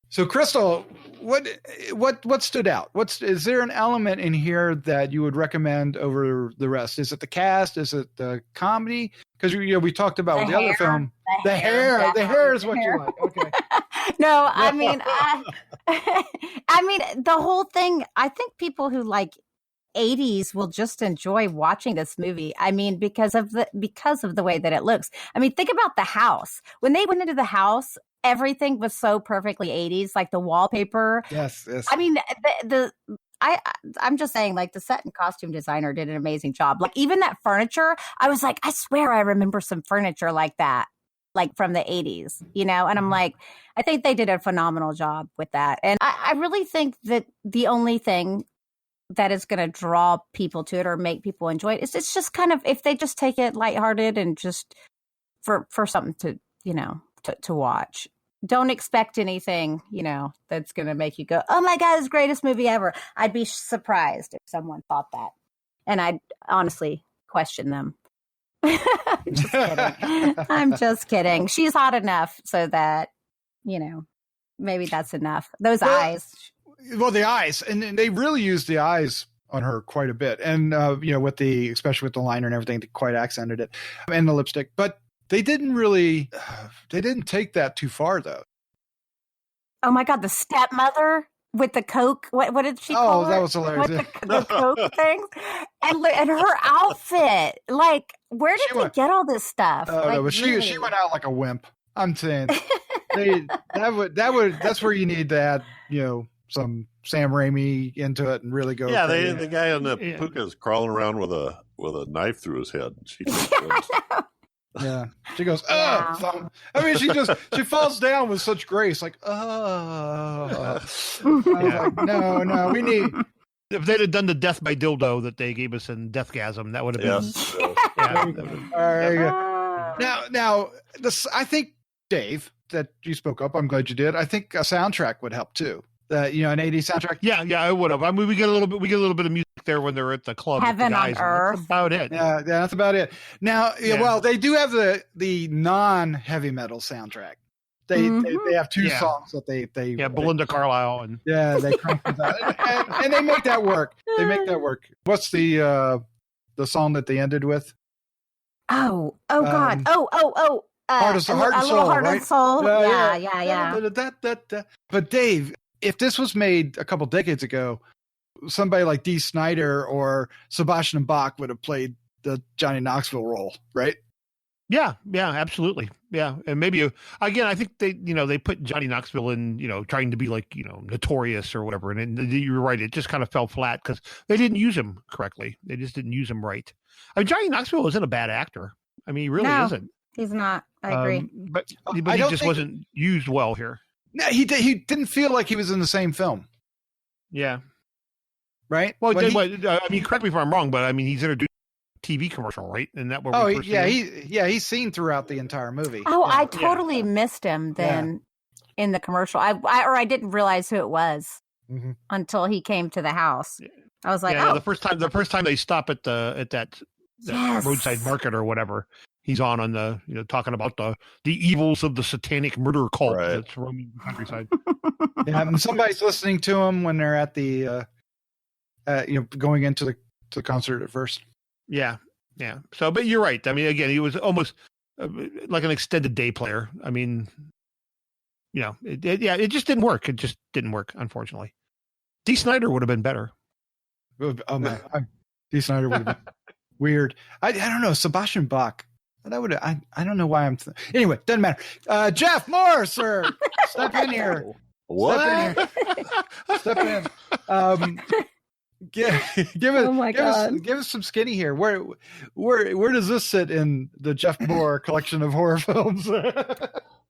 So Crystal, what stood out? Is there an element in here that you would recommend over the rest? Is it the cast? Is it the comedy? Because we talked about with the other film. The hair is what you like. Okay. No, I mean, the whole thing. I think people who like 80s will just enjoy watching this movie. I mean, because of the way that it looks. I mean, think about the house. When they went into the house, everything was so perfectly 80s, like the wallpaper. Yes. I mean, I'm just saying, like, the set and costume designer did an amazing job. Like, even that furniture, I was like, I swear I remember some furniture like that, like from the 80s, and I'm like, I think they did a phenomenal job with that. And I really think that the only thing that is going to draw people to it or make people enjoy it. It's just kind of, if they just take it lighthearted and just for something to, to watch. Don't expect anything, that's going to make you go, oh my God, it's the greatest movie ever. I'd be surprised if someone thought that. And I'd honestly question them. I'm just kidding. I'm just kidding. She's hot enough so that, maybe that's enough. Those eyes. Well, the eyes. And they really use the eyes on her quite a bit. And, especially with the liner and everything, they quite accented it. And the lipstick. But they didn't take that too far, though. Oh, my God. The stepmother with the Coke. What did she call her? Oh, that was hilarious. The Coke thing. And her outfit. Like, where did they get all this stuff? Oh, no, but she went out like a wimp. I'm saying that's where you need to add, some Sam Raimi into it and really go. Yeah, the guy on the Puka is crawling around with a knife through his head. She yeah, she goes, oh. I mean, she falls down with such grace, like, oh. Like, no, we need. If they'd have done the death by dildo that they gave us in Deathgasm, that would have been. Now, this, I think, Dave, that you spoke up. I'm glad you did. I think a soundtrack would help too. An 80s soundtrack. Yeah, I would have. I mean, we get a little bit of music there when they're at the club. Heaven on Earth. That's about it. Yeah, that's about it. Now, well, they do have the non-heavy metal soundtrack. They have two songs that they Belinda Carlisle and they crank those out. And they make that work. What's the song that they ended with? Oh God. Heart and Soul, Heart right? and Soul. Yeah. But Dave, if this was made a couple decades ago, somebody like Dee Snider or Sebastian Bach would have played the Johnny Knoxville role, right? Yeah, absolutely. Yeah. And maybe, again, I think they put Johnny Knoxville in, trying to be like, notorious or whatever. And you're right. It just kind of fell flat because they didn't use him correctly. They just didn't use him right. I mean, Johnny Knoxville isn't a bad actor. I mean, he really isn't. He's not. I agree. But he just wasn't used well here. No, he didn't feel like he was in the same film. Yeah. Right? Well, I mean, correct me if I'm wrong, but I mean, he's introduced a TV commercial, right? And that where we first he's seen throughout the entire movie. Oh, yeah. I totally missed him then in the commercial. I didn't realize who it was until he came to the house. I was like, the first time they stop at that roadside market or whatever. He's on the, talking about the evils of the satanic murder cult that's roaming the countryside. Yeah, and somebody's listening to him when they're at the, going into the concert at first. Yeah. So, but you're right. I mean, again, he was almost like an extended day player. I mean, it just didn't work. It just didn't work, unfortunately. Dee Snider would have been better. Oh man, Dee Snider would have been weird. I don't know, Sebastian Bach. I don't know why anyway, doesn't matter. Jeff Mohr, sir, step in here. What? Step in. Give us some skinny here. Where does this sit in the Jeff Mohr collection of horror films?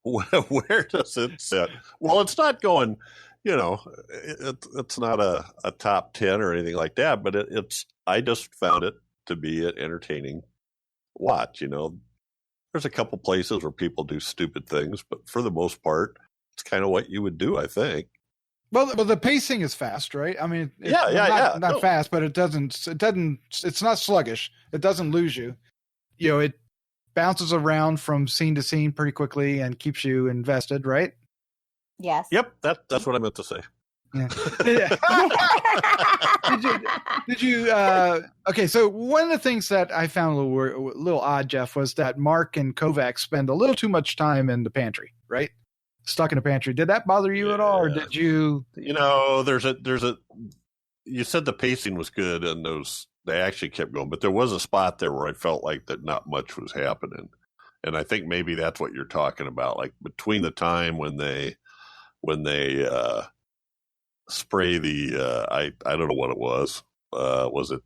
Where does it sit? Well, it's not going. It's not a top 10 or anything like that, but it's. I just found it to be an entertaining watch. There's a couple places where people do stupid things, but for the most part, it's kind of what you would do, I think. Well, the pacing is fast, right? I mean, not fast, but it's not sluggish. It doesn't lose you. It bounces around from scene to scene pretty quickly and keeps you invested, right? Yes. Yep. That's what I meant to say. Yeah. Did you okay, so one of the things that I found a little odd, Jeff, was that Mark and Kovacs spend a little too much time in the pantry, right? Stuck in the pantry. Did that bother you at all, or did you? There's a. You said the pacing was good, and they actually kept going, but there was a spot there where I felt like that not much was happening, and I think maybe that's what you're talking about, like between the time when they spray the I don't know what it was. Was it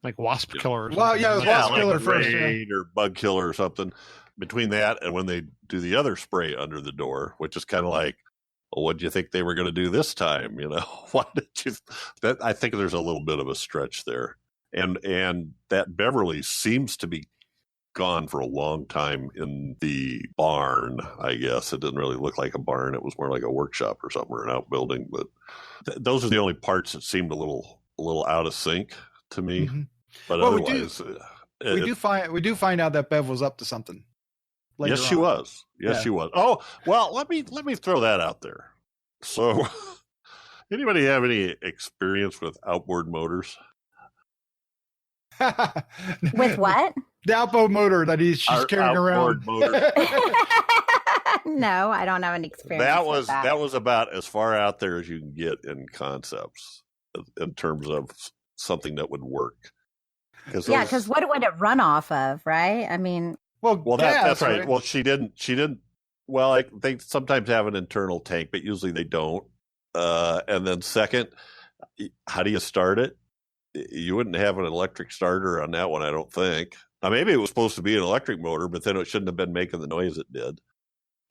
like wasp killer? Well, yeah, it was wasp killer first, or bug killer or something. Between that and when they do the other spray under the door, which is kind of like, well, what do you think they were going to do this time? Why did you? I think there's a little bit of a stretch there, and that Beverly seems to be gone for a long time in the barn. I guess it didn't really look like a barn; it was more like a workshop or something, or an outbuilding. But those are the only parts that seemed a little out of sync to me. Mm-hmm. But otherwise, we do find out that Bev was up to something. Yes, she was. Yes, she was. Oh, well, let me throw that out there. So, anybody have any experience with outboard motors? With what? The outboard motor that she's carrying around. Motor. No, I don't have any experience. That was about as far out there as you can get in concepts, in terms of something that would work. Because what would it run off of, right? I mean. Well, that's right. Well, she didn't. Well, they sometimes have an internal tank, but usually they don't. And then second, how do you start it? You wouldn't have an electric starter on that one, I don't think. Now, maybe it was supposed to be an electric motor, but then it shouldn't have been making the noise it did.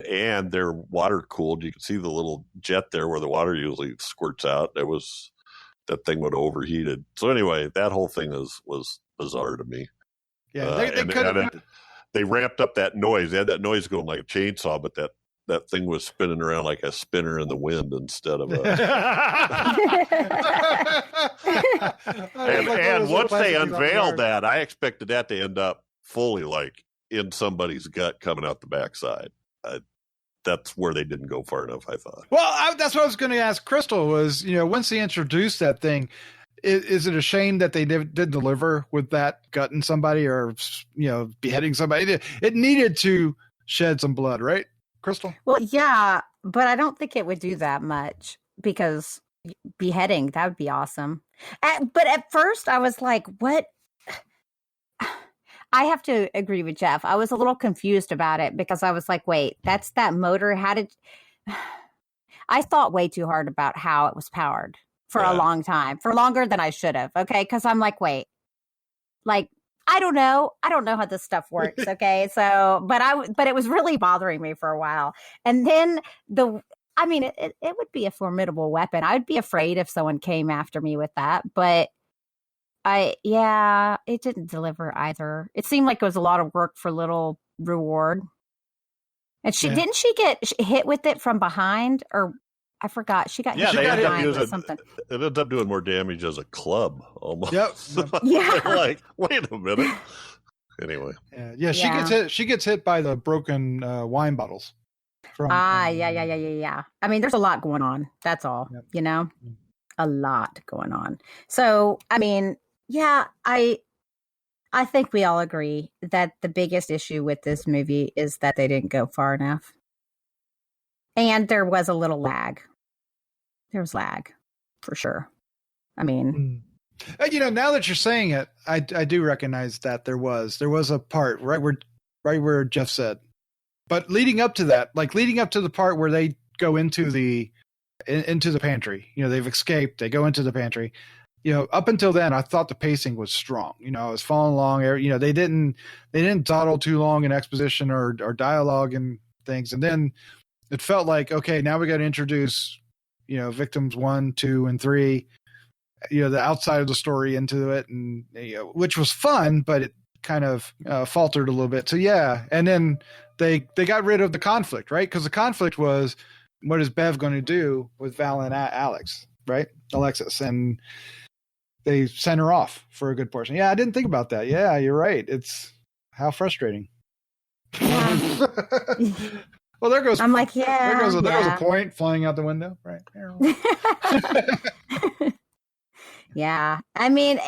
And they're water cooled. You can see the little jet there where the water usually squirts out. That thing would have overheated. So anyway, that whole thing was bizarre to me. Yeah, they could have. They ramped up that noise. They had that noise going like a chainsaw, but that thing was spinning around like a spinner in the wind instead of a. and once they unveiled that, I expected that to end up fully like in somebody's gut coming out the backside. That's where they didn't go far enough, I thought. Well, that's what I was going to ask Crystal was, once they introduced that thing, is it a shame that they didn't deliver with that gutting somebody or, beheading somebody? It needed to shed some blood, right, Crystal? Well, yeah, but I don't think it would do that much because beheading, that would be awesome. But at first I was like, what? I have to agree with Jeff. I was a little confused about it because I was like, wait, that's that motor. I thought way too hard about how it was powered. For a long time, for longer than I should have. Okay. Cause I'm like, wait, I don't know how this stuff works. Okay. So, but it was really bothering me for a while. And then it would be a formidable weapon. I would be afraid if someone came after me with that, but it didn't deliver either. It seemed like it was a lot of work for little reward. And didn't she get hit with it from behind or? I forgot. She got hit with something. It ended up doing more damage as a club almost. Yep. Yeah. Like, wait a minute. Anyway. Yeah. She gets hit by the broken wine bottles. Yeah. I mean, there's a lot going on. That's all. Yep. A lot going on. So, I mean, yeah, I think we all agree that the biggest issue with this movie is that they didn't go far enough. And there was a little lag. There was lag, for sure. I mean, now that you're saying it, I do recognize that there was a part right where Jeff said, but leading up to that, leading up to the part where they go into the pantry, they've escaped, they go into the pantry. Up until then, I thought the pacing was strong. I was following along. They didn't dawdle too long in exposition or dialogue and things, and then it felt like, okay, now we got to introduce, victims 1, 2, and 3, the outside of the story into it, and which was fun, but it kind of faltered a little bit. So yeah, and then they got rid of the conflict, right? Because the conflict was, what is Bev going to do with Val and Alexis, and they sent her off for a good portion. Yeah, I didn't think about that. Yeah, you're right. It's how frustrating. Well, there goes. I'm like, yeah. There goes a point flying out the window, right? Yeah, I mean,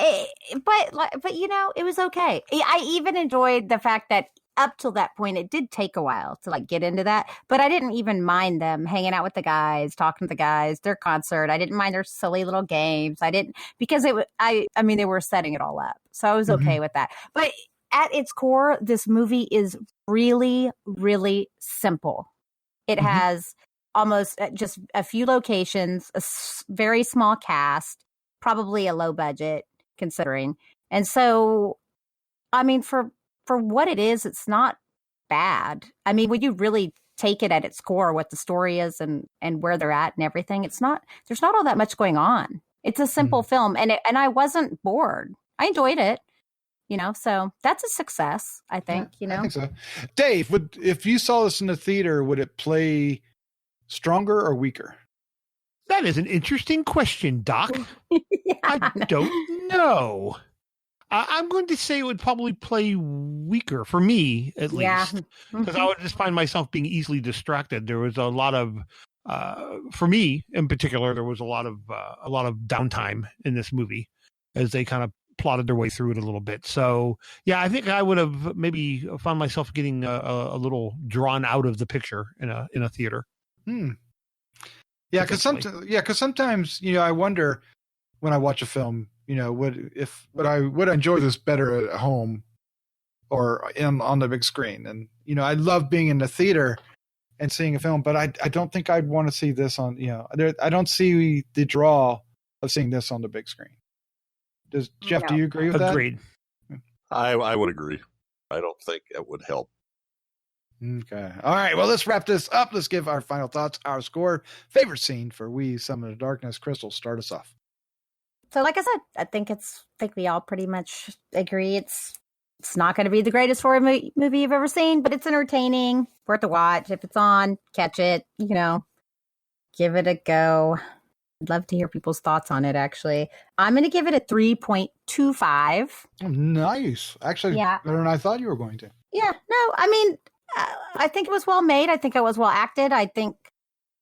but it was okay. I even enjoyed the fact that up till that point, it did take a while to get into that, but I didn't even mind them hanging out with the guys, talking to the guys, their concert. I didn't mind their silly little games. I didn't, because I mean, they were setting it all up, so I was okay with that. But at its core, this movie is really, really simple. It has almost just a few locations, a very small cast, probably a low budget considering. And so, I mean, for what it is, it's not bad. I mean, when you really take it at its core, what the story is and where they're at and everything. There's not all that much going on. It's a simple film, and I wasn't bored. I enjoyed it, so that's a success, I think, I think so. Dave, if you saw this in the theater, would it play stronger or weaker? That is an interesting question, Doc. Yeah. I don't know. I'm going to say it would probably play weaker for me, at least, because I would just find myself being easily distracted. There was a lot of, for me in particular, there was a lot of downtime in this movie as they kind of plotted their way through it a little bit. So, yeah, I think I would have maybe found myself getting a little drawn out of the picture in a theater. Yeah, because sometimes I wonder when I watch a film, would I enjoy this better at home or on the big screen? And I love being in the theater and seeing a film, but I don't think I'd want to see this on. I don't see the draw of seeing this on the big screen. Does Jeff? Do you agree with that? Agreed. I would agree. I don't think it would help. Okay. All right. Well, let's wrap this up. Let's give our final thoughts, our score, favorite scene for We Summon the Darkness. Crystal, start us off. So, like I said, I think we all pretty much agree. It's not going to be the greatest horror movie you've ever seen, but it's entertaining, worth a watch. If it's on, catch it. Give it a go. I'd love to hear people's thoughts on it. Actually, I'm going to give it a 3.25. Oh, nice. Actually, better than I thought you were going to. Yeah. No, I mean, I think it was well made. I think it was well acted. I think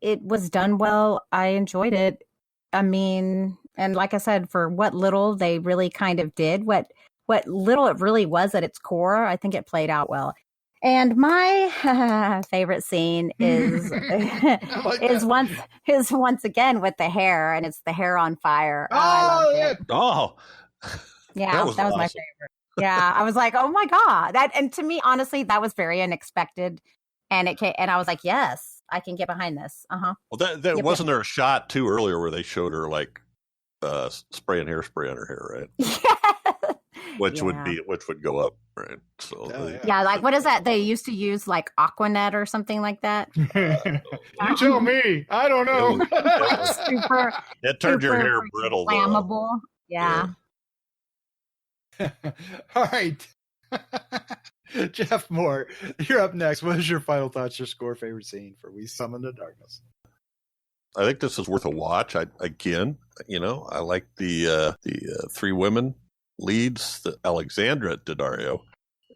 it was done well. I enjoyed it. I mean, and like I said, for what little they really kind of did, what little it really was at its core, I think it played out well. And my favorite scene is once again with the hair, and it's the hair on fire. Yeah. Oh, yeah, that was awesome. My favorite. Yeah, I was like, oh my God. And to me, honestly, that was very unexpected. And I was like, yes, I can get behind this. Well, wasn't there a shot too earlier where they showed her like spraying hairspray on her hair, right? Yeah. Which would go up, right? So like what is that? They used to use like Aquanet or something like that. You tell me. I don't know. It turned your hair brittle. Flammable. Yeah. All right. Jeff Mohr, you're up next. What is your final thoughts, your score, favorite scene for We Summon the Darkness? I think this is worth a watch. I like the three women leads, the Alexandra Daddario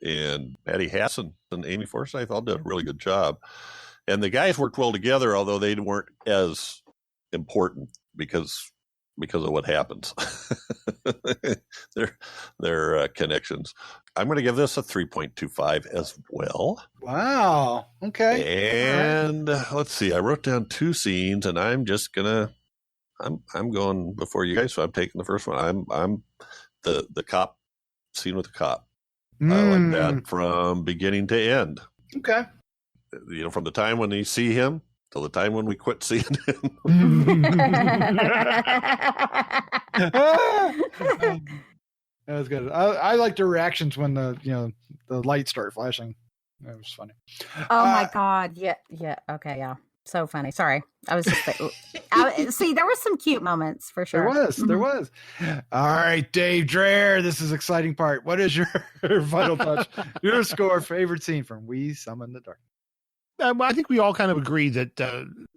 and Patty Hassan and Amy Forsyth all did a really good job. And the guys worked well together, although they weren't as important because of what happens. their connections. I'm going to give this a 3.25 as well. Wow. Okay. And let's see. I wrote down two scenes, and I'm just gonna. I'm going before you guys, so I'm taking the first one. I'm the cop scene with the cop. I like that from beginning to end. Okay. From the time when you see him till the time when we quit seeing him. That was good. I like the reactions when the lights start flashing. That was funny. Oh my God! Yeah. Okay, yeah. So funny. Sorry, I was just see. There were some cute moments for sure. There was. All right, Dave Dreher. This is exciting part. What is your final touch? Your score, favorite scene from We Summon the Dark? I think we all kind of agree that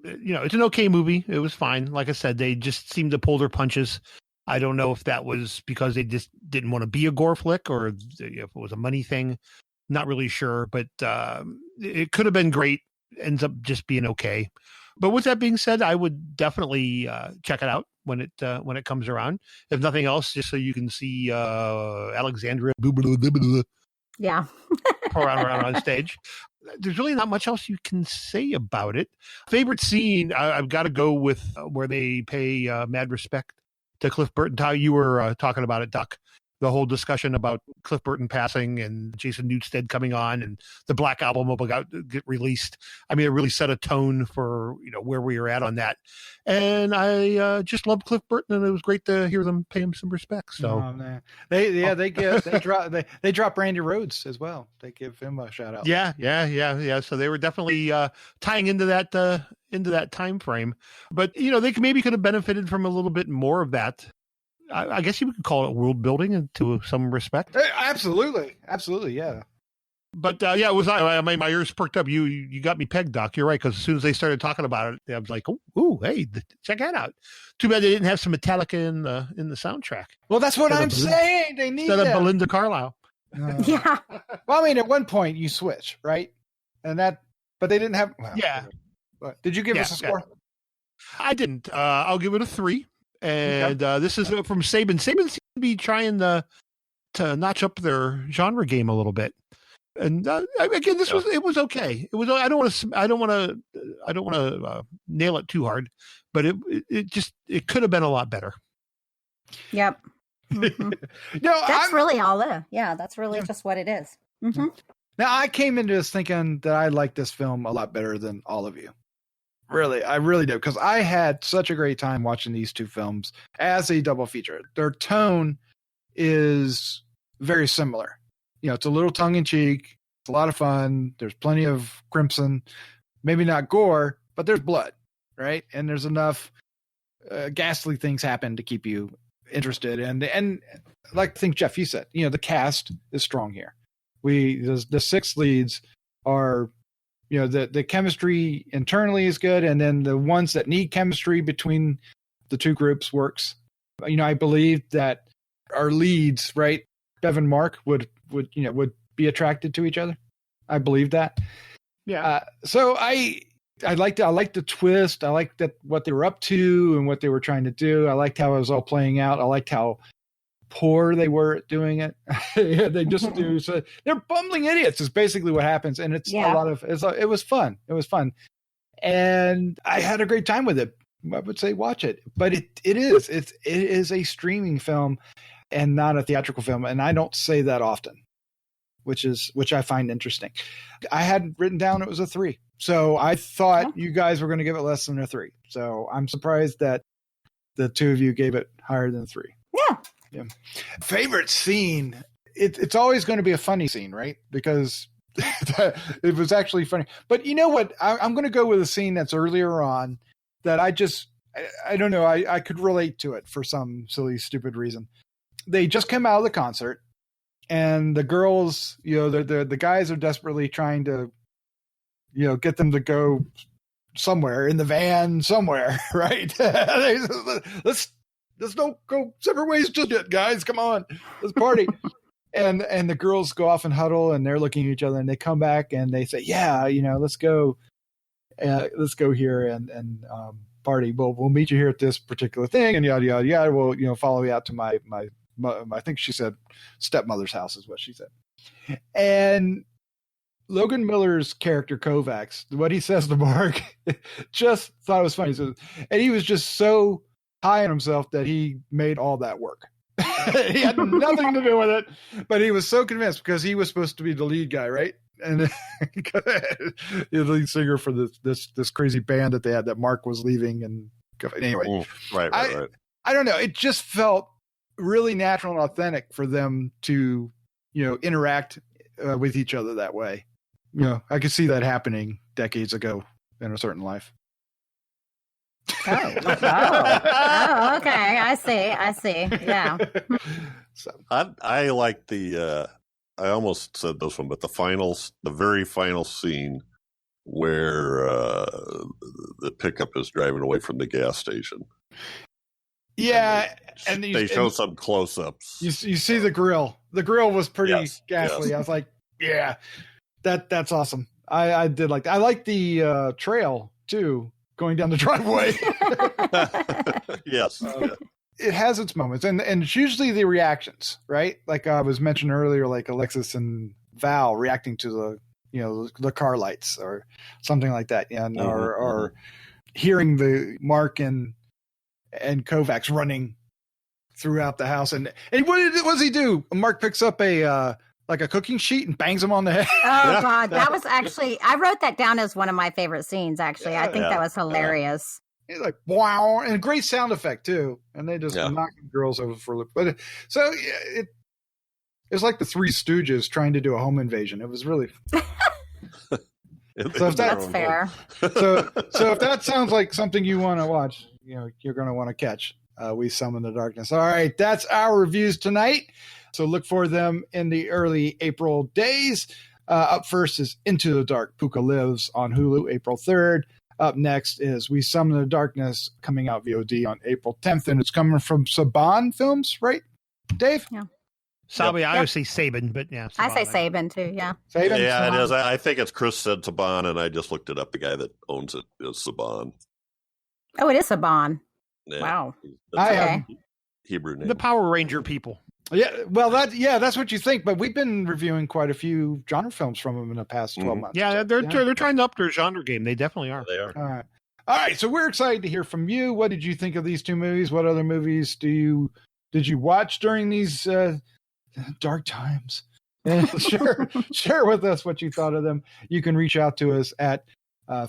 it's an okay movie. It was fine. Like I said, they just seemed to pull their punches. I don't know if that was because they just didn't want to be a gore flick or if it was a money thing. Not really sure, but it could have been great. Ends up just being okay. But with that being said, I would definitely check it out when it comes around. If nothing else, just so you can see Alexandra yeah around on stage. There's really not much else you can say about it. Favorite scene, I've got to go with where they pay mad respect to Cliff Burton. How you were talking about it, Duck. the whole discussion about Cliff Burton passing and Jason Newsted coming on and the Black Album about to get released. I mean, it really set a tone for, where we were at on that. And I just loved Cliff Burton, and it was great to hear them pay him some respect. So they drop Randy Rhoads as well. They give him a shout out. Yeah. So they were definitely tying into that time frame. But they maybe could have benefited from a little bit more of that. I guess you could call it world building to some respect. Absolutely, yeah. But it was. My ears perked up. You got me pegged, Doc. You're right, because as soon as they started talking about it, I was like, "Oh, hey, check that out." Too bad they didn't have some Metallica in the soundtrack. Well, that's what I'm saying. They need instead of Belinda Carlisle. Yeah. Well, I mean, at one point you switch, right? But they didn't have. Well, yeah. Did you give us a score? Yeah. I didn't. I'll give it a 3. And this is from Saban. Saban seems to be trying to notch up their genre game a little bit. And again, it was okay. It was. I don't want to nail it too hard, but it could have been a lot better. Yep. Mm-hmm. That's really all it is. Yeah, that's really just what it is. Mm-hmm. Now, I came into this thinking that I liked this film a lot better than all of you. Really, I really do, because I had such a great time watching these two films as a double feature. Their tone is very similar. It's a little tongue-in-cheek. It's a lot of fun. There's plenty of crimson. Maybe not gore, but there's blood, right? And there's enough ghastly things happen to keep you interested. And like I think, Jeff, you said, the cast is strong here. The 6 leads are... the chemistry internally is good, and then the ones that need chemistry between the two groups works. I believe that our leads, right, Bev and Mark would be attracted to each other. I believe that. Yeah. So I liked the twist. I liked what they were up to and what they were trying to do. I liked how it was all playing out. I liked how poor they were at doing it. They just do. So they're bumbling idiots is basically what happens. And it's a lot of, it was fun. It was fun. And I had a great time with it. I would say watch it, but it is a streaming film and not a theatrical film. And I don't say that often, which I find interesting. I had written down it was a 3. So I thought you guys were going to give it less than a 3. So I'm surprised that the two of you gave it higher than 3. Yeah. Favorite scene. It's always going to be a funny scene, right? Because it was actually funny. But you know what? I'm going to go with a scene that's earlier on that I don't know. I could relate to it for some silly, stupid reason. They just come out of the concert, and the girls, the guys are desperately trying to, get them to go somewhere in the van somewhere, right? Let's don't go separate ways just yet, guys. Come on, let's party. and the girls go off and huddle, and they're looking at each other, and they come back and they say, "Yeah, let's go here and party. We'll meet you here at this particular thing, and yada yada yada. We'll follow you out to my I think she said stepmother's house is what she said." And Logan Miller's character Kovacs, what he says to Mark, just thought it was funny. And he was just so high on himself that he made all that work. He had nothing to do with it, but he was so convinced because he was supposed to be the lead guy, right? And the lead singer for this crazy band that they had that Mark was leaving. And anyway, right. I don't know. It just felt really natural and authentic for them to, interact with each other that way. I could see that happening decades ago in a certain life. Oh, okay. I see. Yeah. So I like the. I almost said this one, but the very final scene where the pickup is driving away from the gas station. Yeah, and they show some close-ups. You see the grill. The grill was pretty ghastly. Yes. I was like, yeah, that's awesome. I did like that. I like the trail too, going down the driveway. Yes. It has its moments, and it's usually the reactions, right? Like I was mentioned earlier, like Alexis and Val reacting to the car lights or something like that, and or hearing the Mark and Kovacs running throughout the house. And what does he do? Mark picks up a like a cooking sheet and bangs him on the head. Oh God, that was actually, I wrote that down as one of my favorite scenes. Actually, I think that was hilarious. He's like, wow, and a great sound effect too. And they just knock girls over for a loop. But so it's like the Three Stooges trying to do a home invasion. It was really. So if that's fair. So if that sounds like something you want to watch, you're going to want to catch. We Summon the Darkness. All right, that's our reviews tonight. So look for them in the early April days. Up first is Into the Dark, POOKA Lives on Hulu, April 3rd. Up next is We Summon the Darkness, coming out VOD on April 10th. And it's coming from Saban Films, right, Dave? Yeah. Sabi, I always say Saban, but yeah. Saban, I say Saban too, yeah. Saban, yeah, Saban. It is. I think it's Chris said Saban, and I just looked it up. The guy that owns it is Saban. Oh, it is Saban. Yeah. Wow. That's Hebrew name. The Power Ranger people. Yeah, well, that's what you think, but we've been reviewing quite a few genre films from them in the past 12 months. Yeah, they're trying to up their genre game. They definitely are. They are. All right. So we're excited to hear from you. What did you think of these two movies? What other movies did you watch during these dark times? And share with us what you thought of them. You can reach out to us at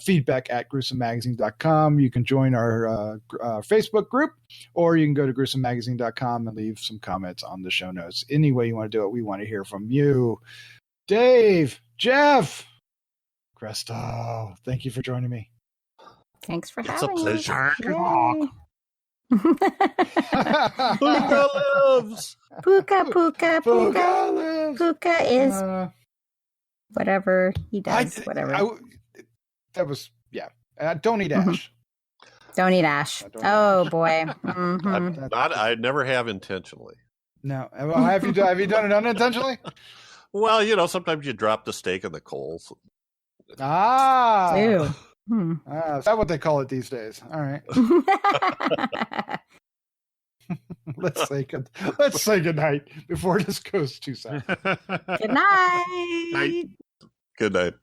feedback@gruesomemagazine.com. You can join our Facebook group, or you can go to gruesomemagazine.com and leave some comments on the show notes. Any way you want to do it, we want to hear from you. Dave, Jeff, Cresto, thank you for joining me. Thanks for It's having a pleasure. me. POOKA lives. POOKA lives. POOKA is whatever he does. Whatever. That was, don't eat ash. Don't eat ash. Oh boy. Mm-hmm. I never have intentionally. No. Well, have you done it unintentionally? Well, sometimes you drop the steak in the coals. Ah. Ew. Is that what they call it these days? All right. Let's say good night before this goes too south. Good night. Good night.